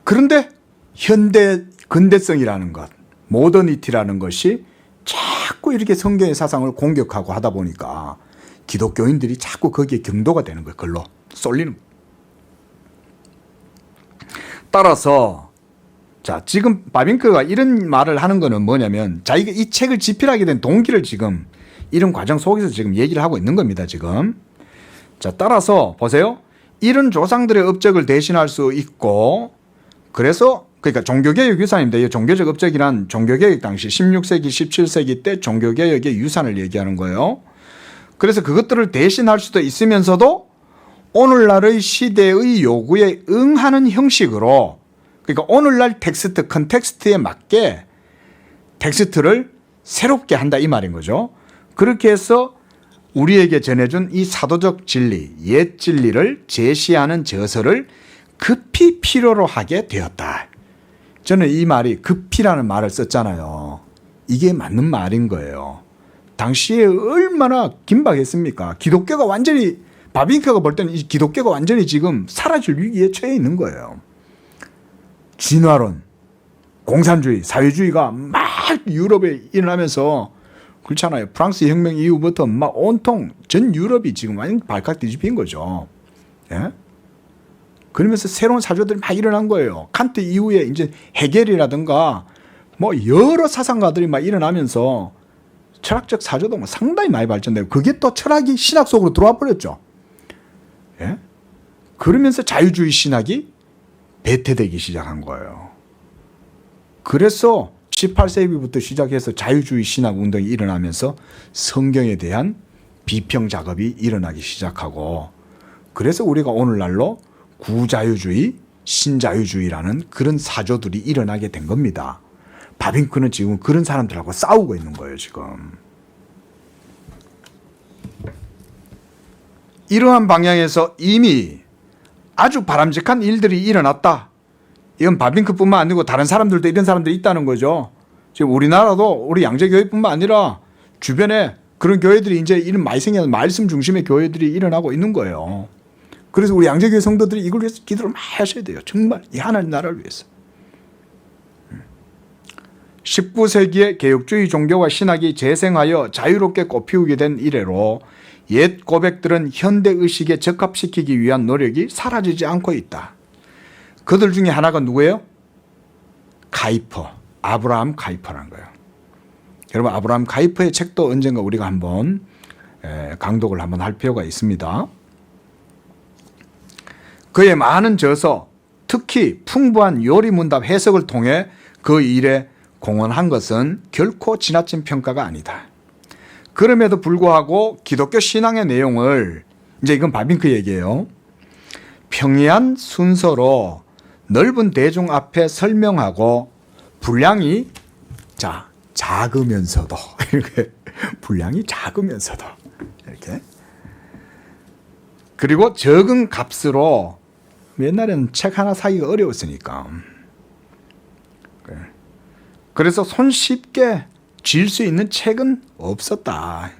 그런데 근대성이라는 것, 모더니티라는 것이 자꾸 이렇게 성경의 사상을 공격하고 하다 보니까 기독교인들이 자꾸 거기에 경도가 되는 거예요. 글로 쏠리는 거예요. 따라서 자, 지금 바빙크가 이런 말을 하는 거는 뭐냐면 자기가 이 책을 집필하게 된 동기를 지금 이런 과정 속에서 지금 얘기를 하고 있는 겁니다. 지금. 자, 따라서 보세요. 이런 조상들의 업적을 대신할 수 있고 그래서 그러니까 종교개혁 유산입니다. 이 종교적 업적이란 종교개혁 당시 16세기, 17세기 때 종교개혁의 유산을 얘기하는 거예요. 그래서 그것들을 대신할 수도 있으면서도 오늘날의 시대의 요구에 응하는 형식으로 그러니까 오늘날 텍스트, 컨텍스트에 맞게 텍스트를 새롭게 한다 이 말인 거죠. 그렇게 해서 우리에게 전해준 이 사도적 진리, 옛 진리를 제시하는 저서를 급히 필요로 하게 되었다. 저는 이 말이 급히라는 말을 썼잖아요. 이게 맞는 말인 거예요. 당시에 얼마나 긴박했습니까? 기독교가 완전히 바빙크가 볼 때는 이 기독교가 완전히 지금 사라질 위기에 처해 있는 거예요. 진화론, 공산주의, 사회주의가 막 유럽에 일어나면서 그렇잖아요. 프랑스 혁명 이후부터 막 온통 전 유럽이 지금 완전 발칵 뒤집힌 거죠. 예? 그러면서 새로운 사조들이 막 일어난 거예요. 칸트 이후에 이제 헤겔이라든가 뭐 여러 사상가들이 막 일어나면서 철학적 사조도 뭐 상당히 많이 발전되고 그게 또 철학이 신학 속으로 들어와 버렸죠. 예? 그러면서 자유주의 신학이 배태되기 시작한 거예요. 그래서 18세기부터 시작해서 자유주의 신학 운동이 일어나면서 성경에 대한 비평 작업이 일어나기 시작하고 그래서 우리가 오늘날로 구자유주의, 신자유주의라는 그런 사조들이 일어나게 된 겁니다. 바빙크는 지금 그런 사람들하고 싸우고 있는 거예요, 지금. 이러한 방향에서 이미 아주 바람직한 일들이 일어났다. 이건 바빙크뿐만 아니고 다른 사람들도 이런 사람들이 있다는 거죠. 지금 우리나라도 우리 양재교회뿐만 아니라 주변에 그런 교회들이 이제 이런 많이 생겨서 말씀 중심의 교회들이 일어나고 있는 거예요. 그래서 우리 양재교회 성도들이 이걸 위해서 기도를 많이 하셔야 돼요. 정말 이 하나님 나라를 위해서. 19세기에 개혁주의 종교와 신학이 재생하여 자유롭게 꽃피우게 된 이래로 옛 고백들은 현대의식에 적합시키기 위한 노력이 사라지지 않고 있다. 그들 중에 하나가 누구예요? 카이퍼, 아브라함 카이퍼라는 거예요. 여러분 아브라함 카이퍼의 책도 언젠가 우리가 한번 강독을 한번 할 필요가 있습니다. 그의 많은 저서, 특히 풍부한 요리문답 해석을 통해 그 일에 공헌한 것은 결코 지나친 평가가 아니다. 그럼에도 불구하고 기독교 신앙의 내용을, 이제 이건 바빙크 얘기예요, 평이한 순서로 넓은 대중 앞에 설명하고 분량이 작으면서도 이렇게 분량이 작으면서도 이렇게, 그리고 적은 값으로, 옛날에는 책 하나 사기가 어려웠으니까, 그래서 손쉽게 쥘 수 있는 책은 없었다.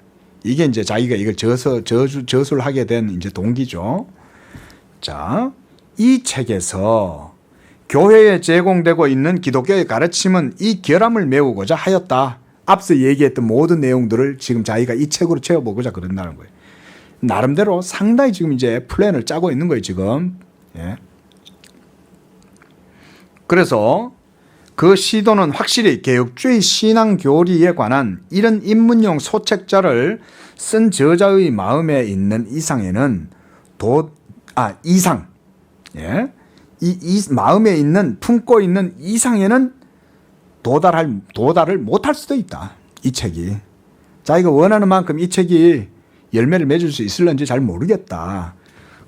이게 이제 자기가 이걸 저술을 하게 된 이제 동기죠. 자, 이 책에서 교회에 제공되고 있는 기독교의 가르침은 이 결함을 메우고자 하였다. 앞서 얘기했던 모든 내용들을 지금 자기가 이 책으로 채워보고자 그런다는 거예요. 나름대로 상당히 지금 이제 플랜을 짜고 있는 거예요, 지금. 예. 그래서 그 시도는 확실히 개혁주의 신앙 교리에 관한 이런 입문용 소책자를 쓴 저자의 마음에 있는 이상에는 예? 이 마음에 있는, 품고 있는 이상에는 도달을 못할 수도 있다. 이 책이. 자기가 원하는 만큼 이 책이 열매를 맺을 수 있을런지 잘 모르겠다.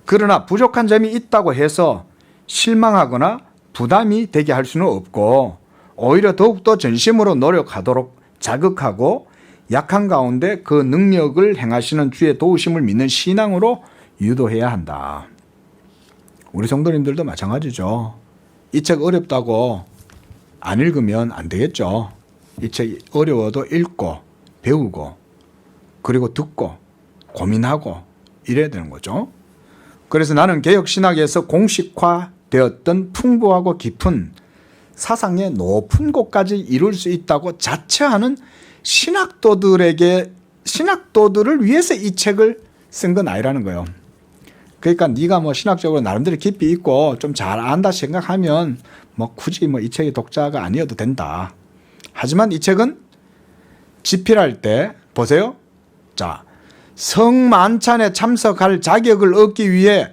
그러나 부족한 점이 있다고 해서 실망하거나 부담이 되게 할 수는 없고, 오히려 더욱더 전심으로 노력하도록 자극하고 약한 가운데 그 능력을 행하시는 주의 도우심을 믿는 신앙으로 유도해야 한다. 우리 성도님들도 마찬가지죠. 이 책 어렵다고 안 읽으면 안 되겠죠. 이 책 어려워도 읽고 배우고 그리고 듣고 고민하고 이래야 되는 거죠. 그래서 나는 개혁신학에서 공식화되었던 풍부하고 깊은 사상의 높은 곳까지 이룰 수 있다고 자처하는 신학도들을 위해서 이 책을 쓴 건 아니라는 거예요. 그러니까 네가 뭐 신학적으로 나름대로 깊이 있고 좀 잘 안다 생각하면 뭐 굳이 뭐 이 책의 독자가 아니어도 된다. 하지만 이 책은 집필할 때 보세요. 자, 성만찬에 참석할 자격을 얻기 위해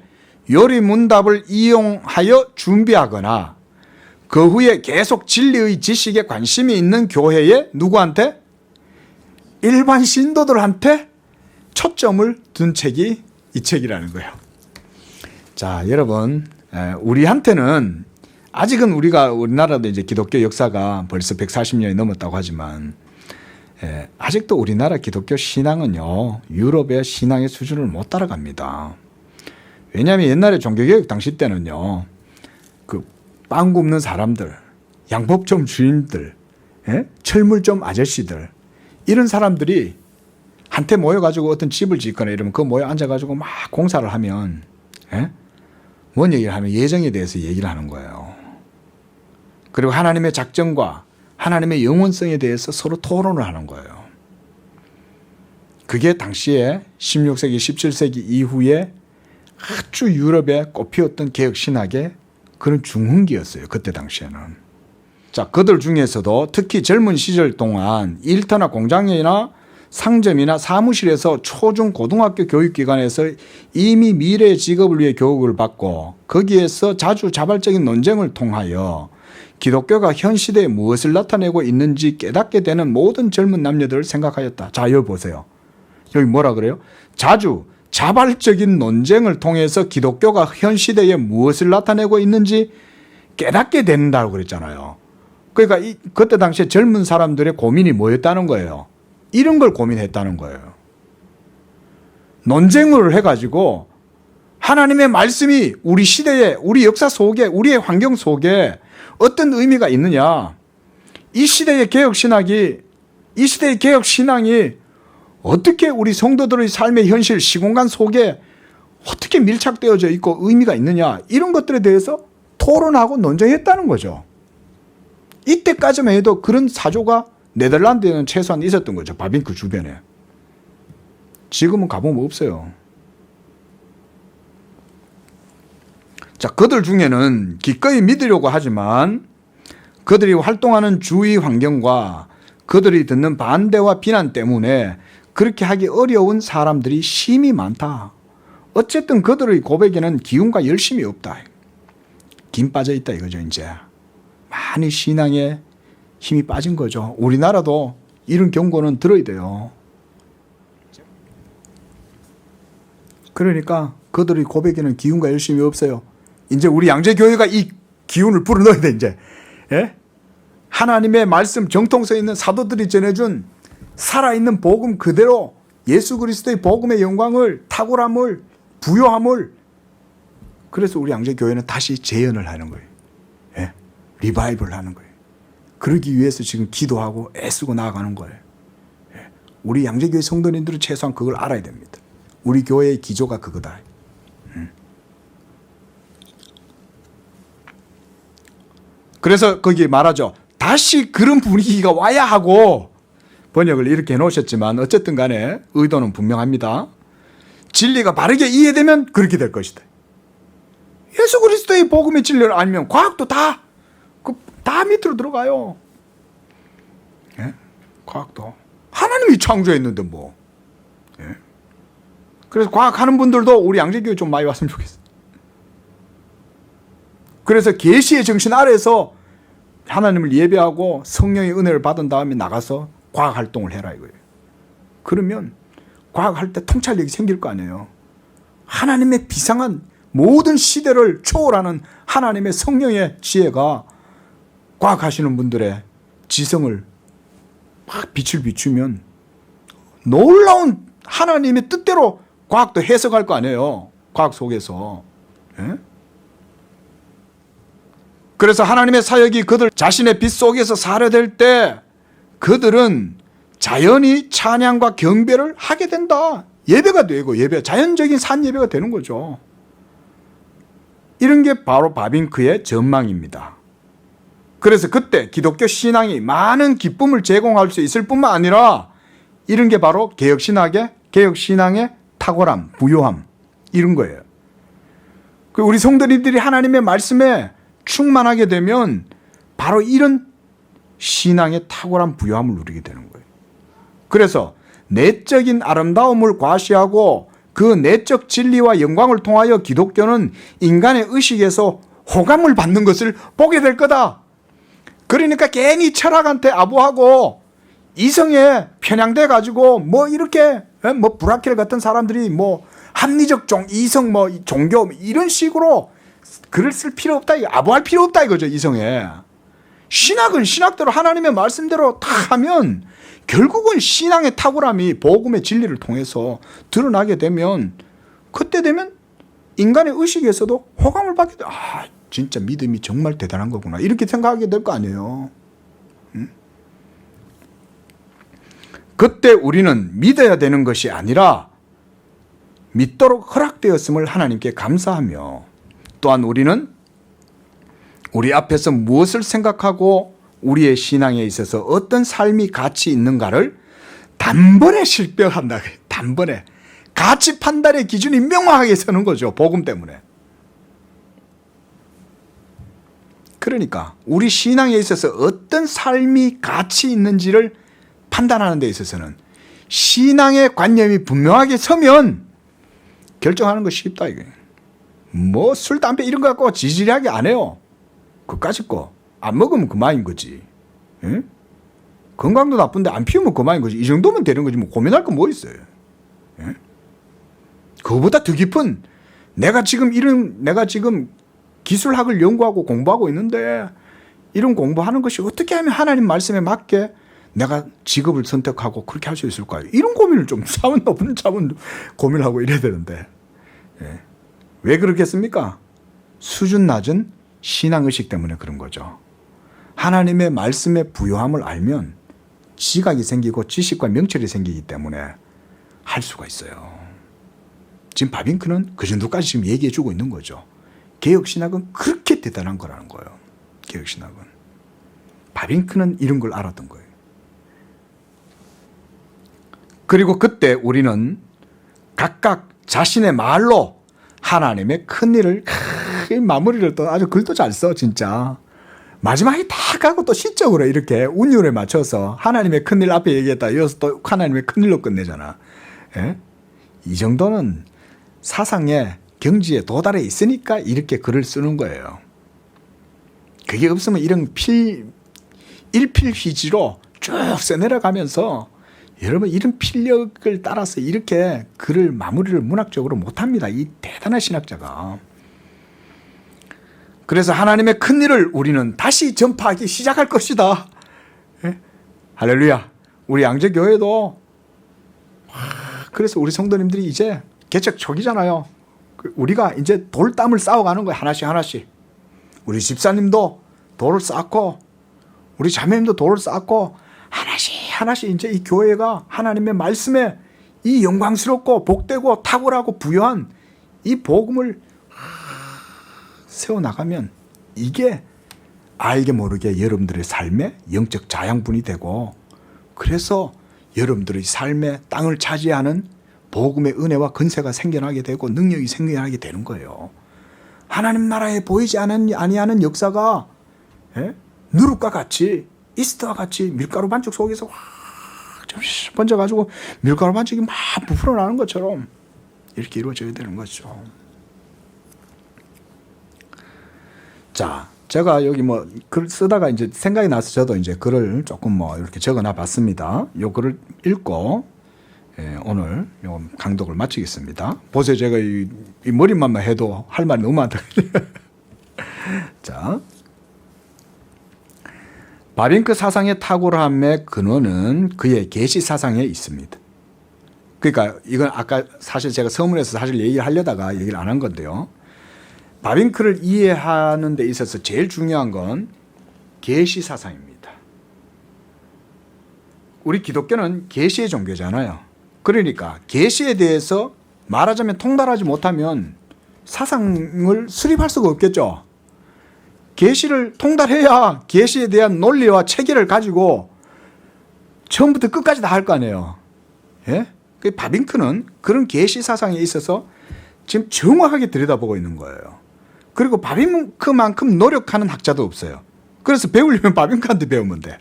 요리문답을 이용하여 준비하거나 그 후에 계속 진리의 지식에 관심이 있는 교회에 누구한테? 일반 신도들한테 초점을 둔 책이 이 책이라는 거예요. 자, 여러분, 우리한테는 아직은 우리나라도 이제 기독교 역사가 벌써 140년이 넘었다고 하지만 아직도 우리나라 기독교 신앙은요, 유럽의 신앙의 수준을 못 따라갑니다. 왜냐하면 옛날에 종교개혁 당시 때는요, 빵 굽는 사람들, 양복점 주인들, 철물점 아저씨들, 이런 사람들이 한테 모여가지고 어떤 집을 짓거나 이러면 그 모여 앉아가지고 막 공사를 하면, 뭔 얘기를 하면 예정에 대해서 얘기를 하는 거예요. 그리고 하나님의 작정과 하나님의 영원성에 대해서 서로 토론을 하는 거예요. 그게 당시에 16세기, 17세기 이후에 아주 유럽에 꽃피웠던 개혁신학의 그런 중흥기였어요. 그때 당시에는. 자, 그들 중에서도 특히 젊은 시절 동안 일터나 공장이나 상점이나 사무실에서 초중 고등학교 교육기관에서 이미 미래의 직업을 위해 교육을 받고 거기에서 자주 자발적인 논쟁을 통하여 기독교가 현 시대에 무엇을 나타내고 있는지 깨닫게 되는 모든 젊은 남녀들을 생각하였다. 자, 여기 보세요. 여기 뭐라 그래요? 자주 자발적인 논쟁을 통해서 기독교가 현 시대에 무엇을 나타내고 있는지 깨닫게 된다고 그랬잖아요. 그러니까 그때 당시에 젊은 사람들의 고민이 뭐였다는 거예요? 이런 걸 고민했다는 거예요. 논쟁을 해가지고 하나님의 말씀이 우리 시대에, 우리 역사 속에, 우리의 환경 속에 어떤 의미가 있느냐. 이 시대의 개혁신앙이 어떻게 우리 성도들의 삶의 현실, 시공간 속에 어떻게 밀착되어져 있고 의미가 있느냐, 이런 것들에 대해서 토론하고 논쟁했다는 거죠. 이때까지만 해도 그런 사조가 네덜란드에는 최소한 있었던 거죠. 바빙크 주변에. 지금은 가보면 없어요. 자, 그들 중에는 기꺼이 믿으려고 하지만 그들이 활동하는 주위 환경과 그들이 듣는 반대와 비난 때문에 그렇게 하기 어려운 사람들이 심히 많다. 어쨌든 그들의 고백에는 기운과 열심이 없다. 김 빠져 있다 이거죠. 이제 많이 신앙에 힘이 빠진 거죠. 우리나라도 이런 경고는 들어야 돼요. 그러니까 그들의 고백에는 기운과 열심이 없어요. 이제 우리 양재교회가 이 기운을 불어넣어야 돼. 이제 하나님의 말씀 정통성에 있는 사도들이 전해준 살아있는 복음 그대로 예수 그리스도의 복음의 영광을, 탁월함을, 부요함을, 그래서 우리 양재교회는 다시 재현을 하는 거예요. 리바이벌 하는 거예요. 그러기 위해서 지금 기도하고 애쓰고 나아가는 거예요. 우리 양재교회 성도님들은 최소한 그걸 알아야 됩니다. 우리 교회의 기조가 그거다. 그래서 거기 말하죠. 다시 그런 분위기가 와야 하고, 번역을 이렇게 해놓으셨지만 어쨌든 간에 의도는 분명합니다. 진리가 바르게 이해되면 그렇게 될 것이다. 예수 그리스도의 복음의 진리를 알면 과학도 다 밑으로 들어가요. 과학도 하나님이 창조했는데 뭐. 그래서 과학하는 분들도 우리 양재교회 좀 많이 왔으면 좋겠어요. 그래서 계시의 정신 아래에서 하나님을 예배하고 성령의 은혜를 받은 다음에 나가서 과학 활동을 해라 이거예요. 그러면 과학할 때 통찰력이 생길 거 아니에요. 하나님의 비상한 모든 시대를 초월하는 하나님의 성령의 지혜가 과학하시는 분들의 지성을 막 빛을 비추면 놀라운 하나님의 뜻대로 과학도 해석할 거 아니에요. 과학 속에서. 그래서 하나님의 사역이 그들 자신의 빛 속에서 사려될 때 그들은 자연히 찬양과 경배를 하게 된다. 예배가 되고 자연적인 산 예배가 되는 거죠. 이런 게 바로 바빙크의 전망입니다. 그래서 그때 기독교 신앙이 많은 기쁨을 제공할 수 있을 뿐만 아니라 이런 게 바로 개혁신앙의 탁월함, 부요함 이런 거예요. 우리 성도님들이 하나님의 말씀에 충만하게 되면 바로 이런 신앙의 탁월한 부요함을 누리게 되는 거예요. 그래서 내적인 아름다움을 과시하고 그 내적 진리와 영광을 통하여 기독교는 인간의 의식에서 호감을 받는 것을 보게 될 거다. 그러니까 괜히 철학한테 아부하고 이성에 편향돼 가지고 뭐 이렇게 뭐 브라켈 같은 사람들이 뭐 합리적 이성 종교 이런 식으로 글을 쓸 필요 없다. 아부할 필요 없다 이거죠. 이성에. 신학은 신학대로 하나님의 말씀대로 다 하면 결국은 신앙의 탁월함이 복음의 진리를 통해서 드러나게 되면 그때 되면 인간의 의식에서도 호감을 받게 돼. 진짜 믿음이 정말 대단한 거구나. 이렇게 생각하게 될 거 아니에요. 그때 우리는 믿어야 되는 것이 아니라 믿도록 허락되었음을 하나님께 감사하며 또한 우리는 우리 앞에서 무엇을 생각하고 우리의 신앙에 있어서 어떤 삶이 가치 있는가를 단번에 실평한다. 단번에. 가치 판단의 기준이 명확하게 서는 거죠. 복음 때문에. 그러니까 우리 신앙에 있어서 어떤 삶이 가치 있는지를 판단하는 데 있어서는 신앙의 관념이 분명하게 서면 결정하는 거 쉽다. 이게. 뭐 술, 담배 이런 거 갖고 지질하게 안 해요. 그까짓 거. 안 먹으면 그만인 거지. 예? 건강도 나쁜데 안 피우면 그만인 거지. 이 정도면 되는 거지. 뭐 고민할 거 뭐 있어요. 예? 그거보다 더 깊은 내가 지금 기술학을 연구하고 공부하고 있는데 이런 공부하는 것이 어떻게 하면 하나님 말씀에 맞게 내가 직업을 선택하고 그렇게 할 수 있을까요? 이런 고민을 좀 차분 고민하고 이래야 되는데 예. 왜 그렇겠습니까? 수준 낮은 신앙의식 때문에 그런 거죠. 하나님의 말씀의 부요함을 알면 지각이 생기고 지식과 명철이 생기기 때문에 할 수가 있어요. 지금 바빙크는 그 정도까지 지금 얘기해 주고 있는 거죠. 개혁신학은 그렇게 대단한 거라는 거예요. 개혁신학은. 바빙크는 이런 걸 알았던 거예요. 그리고 그때 우리는 각각 자신의 말로 하나님의 큰 일을 마무리를 또 아주 글도 잘 써 진짜. 마지막에 다 가고 또 시적으로 이렇게 운율에 맞춰서 하나님의 큰 일 앞에 얘기했다. 이어서 또 하나님의 큰 일로 끝내잖아. 예? 이 정도는 사상의 경지에 도달해 있으니까 이렇게 글을 쓰는 거예요. 그게 없으면 이런 일필휘지로 쭉 써내려가면서 여러분 이런 필력을 따라서 이렇게 글을 마무리를 문학적으로 못합니다. 이 대단한 신학자가. 그래서 하나님의 큰 일을 우리는 다시 전파하기 시작할 것이다. 예? 할렐루야. 우리 양재교회도 그래서 우리 성도님들이 이제 개척 초기잖아요. 우리가 이제 돌담을 쌓아가는 거예요. 하나씩 하나씩. 우리 집사님도 돌을 쌓고 우리 자매님도 돌을 쌓고 하나씩 하나씩 이제 이 교회가 하나님의 말씀에 이 영광스럽고 복되고 탁월하고 부유한 이 복음을 세워나가면 이게 알게 모르게 여러분들의 삶의 영적 자양분이 되고 그래서 여러분들의 삶의 땅을 차지하는 복음의 은혜와 근세가 생겨나게 되고 능력이 생겨나게 되는 거예요. 하나님 나라에 보이지 아니하는 역사가 누룩과 같이 이스트와 같이 밀가루 반죽 속에서 확 번져가지고 밀가루 반죽이 막 부풀어 나는 것처럼 이렇게 이루어져야 되는 거죠. 자, 제가 여기 뭐 글 쓰다가 이제 생각이 나서 저도 이제 글을 조금 뭐 이렇게 적어놔 봤습니다. 요 글을 읽고 오늘 요 강독을 마치겠습니다. 보세요. 제가 이 머리만 해도 할 말이 너무 많다. 자, 바빙크 사상의 탁월함의 근원은 그의 계시 사상에 있습니다. 그러니까 이건 아까 사실 제가 서문에서 사실 얘기를 하려다가 얘기를 안 한 건데요. 바빙크를 이해하는 데 있어서 제일 중요한 건 계시 사상입니다. 우리 기독교는 계시의 종교잖아요. 그러니까 계시에 대해서 말하자면 통달하지 못하면 사상을 수립할 수가 없겠죠. 계시를 통달해야 계시에 대한 논리와 체계를 가지고 처음부터 끝까지 다 할 거 아니에요. 예? 그 바빙크는 그런 계시 사상에 있어서 지금 정확하게 들여다보고 있는 거예요. 그리고 바빙크만큼 노력하는 학자도 없어요. 그래서 배우려면 바빙크한테 배우면 돼.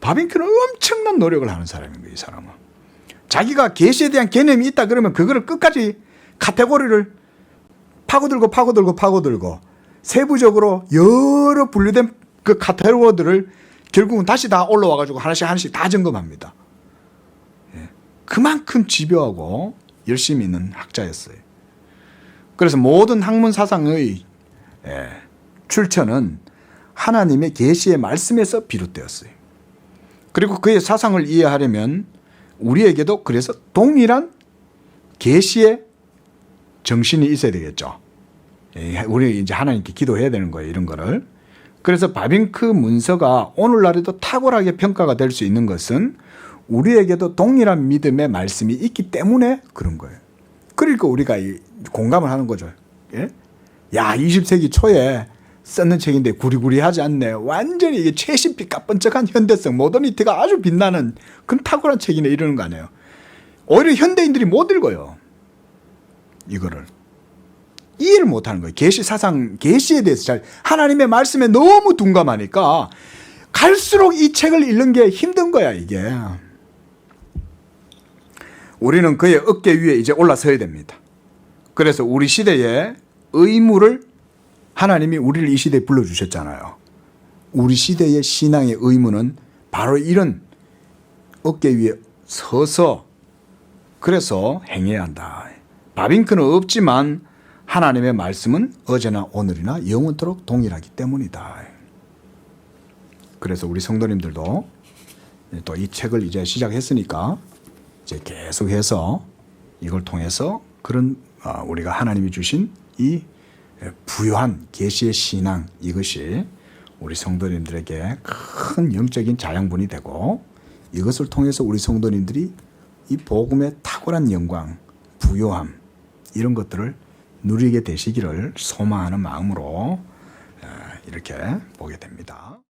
바빙크는 엄청난 노력을 하는 사람인 거예요, 이 사람은. 자기가 계시에 대한 개념이 있다 그러면 그거를 끝까지 카테고리를 파고들고 세부적으로 여러 분류된 그 카테고리들을 결국은 다시 다 올라와가지고 하나씩 다 점검합니다. 그만큼 집요하고 열심히 있는 학자였어요. 그래서 모든 학문 사상의 출처는 하나님의 계시의 말씀에서 비롯되었어요. 그리고 그의 사상을 이해하려면 우리에게도 그래서 동일한 계시의 정신이 있어야 되겠죠. 우리 이제 하나님께 기도해야 되는 거예요, 이런 거를. 그래서 바빙크 문서가 오늘날에도 탁월하게 평가가 될 수 있는 것은 우리에게도 동일한 믿음의 말씀이 있기 때문에 그런 거예요. 그러니까 우리가 공감을 하는 거죠. 예? 야, 20세기 초에 썼는 책인데 구리구리하지 않네. 완전히 이게 최신빛 까번쩍한 현대성, 모더니티가 아주 빛나는 그런 탁월한 책이네 이러는 거 아니에요. 오히려 현대인들이 못 읽어요. 이거를. 이해를 못하는 거예요. 계시 사상, 계시에 대해서 잘 하나님의 말씀에 너무 둔감하니까 갈수록 이 책을 읽는 게 힘든 거야, 이게. 우리는 그의 어깨 위에 이제 올라서야 됩니다. 그래서 우리 시대의 의무를 하나님이 우리를 이 시대에 불러주셨잖아요. 우리 시대의 신앙의 의무는 바로 이런 어깨 위에 서서 그래서 행해야 한다. 바빙크는 없지만 하나님의 말씀은 어제나 오늘이나 영원토록 동일하기 때문이다. 그래서 우리 성도님들도 또 이 책을 이제 시작했으니까 이제 계속해서 이걸 통해서 그런 우리가 하나님이 주신 이 부유한 계시의 신앙, 이것이 우리 성도님들에게 큰 영적인 자양분이 되고 이것을 통해서 우리 성도님들이 이 복음의 탁월한 영광, 부요함 이런 것들을 누리게 되시기를 소망하는 마음으로 이렇게 보게 됩니다.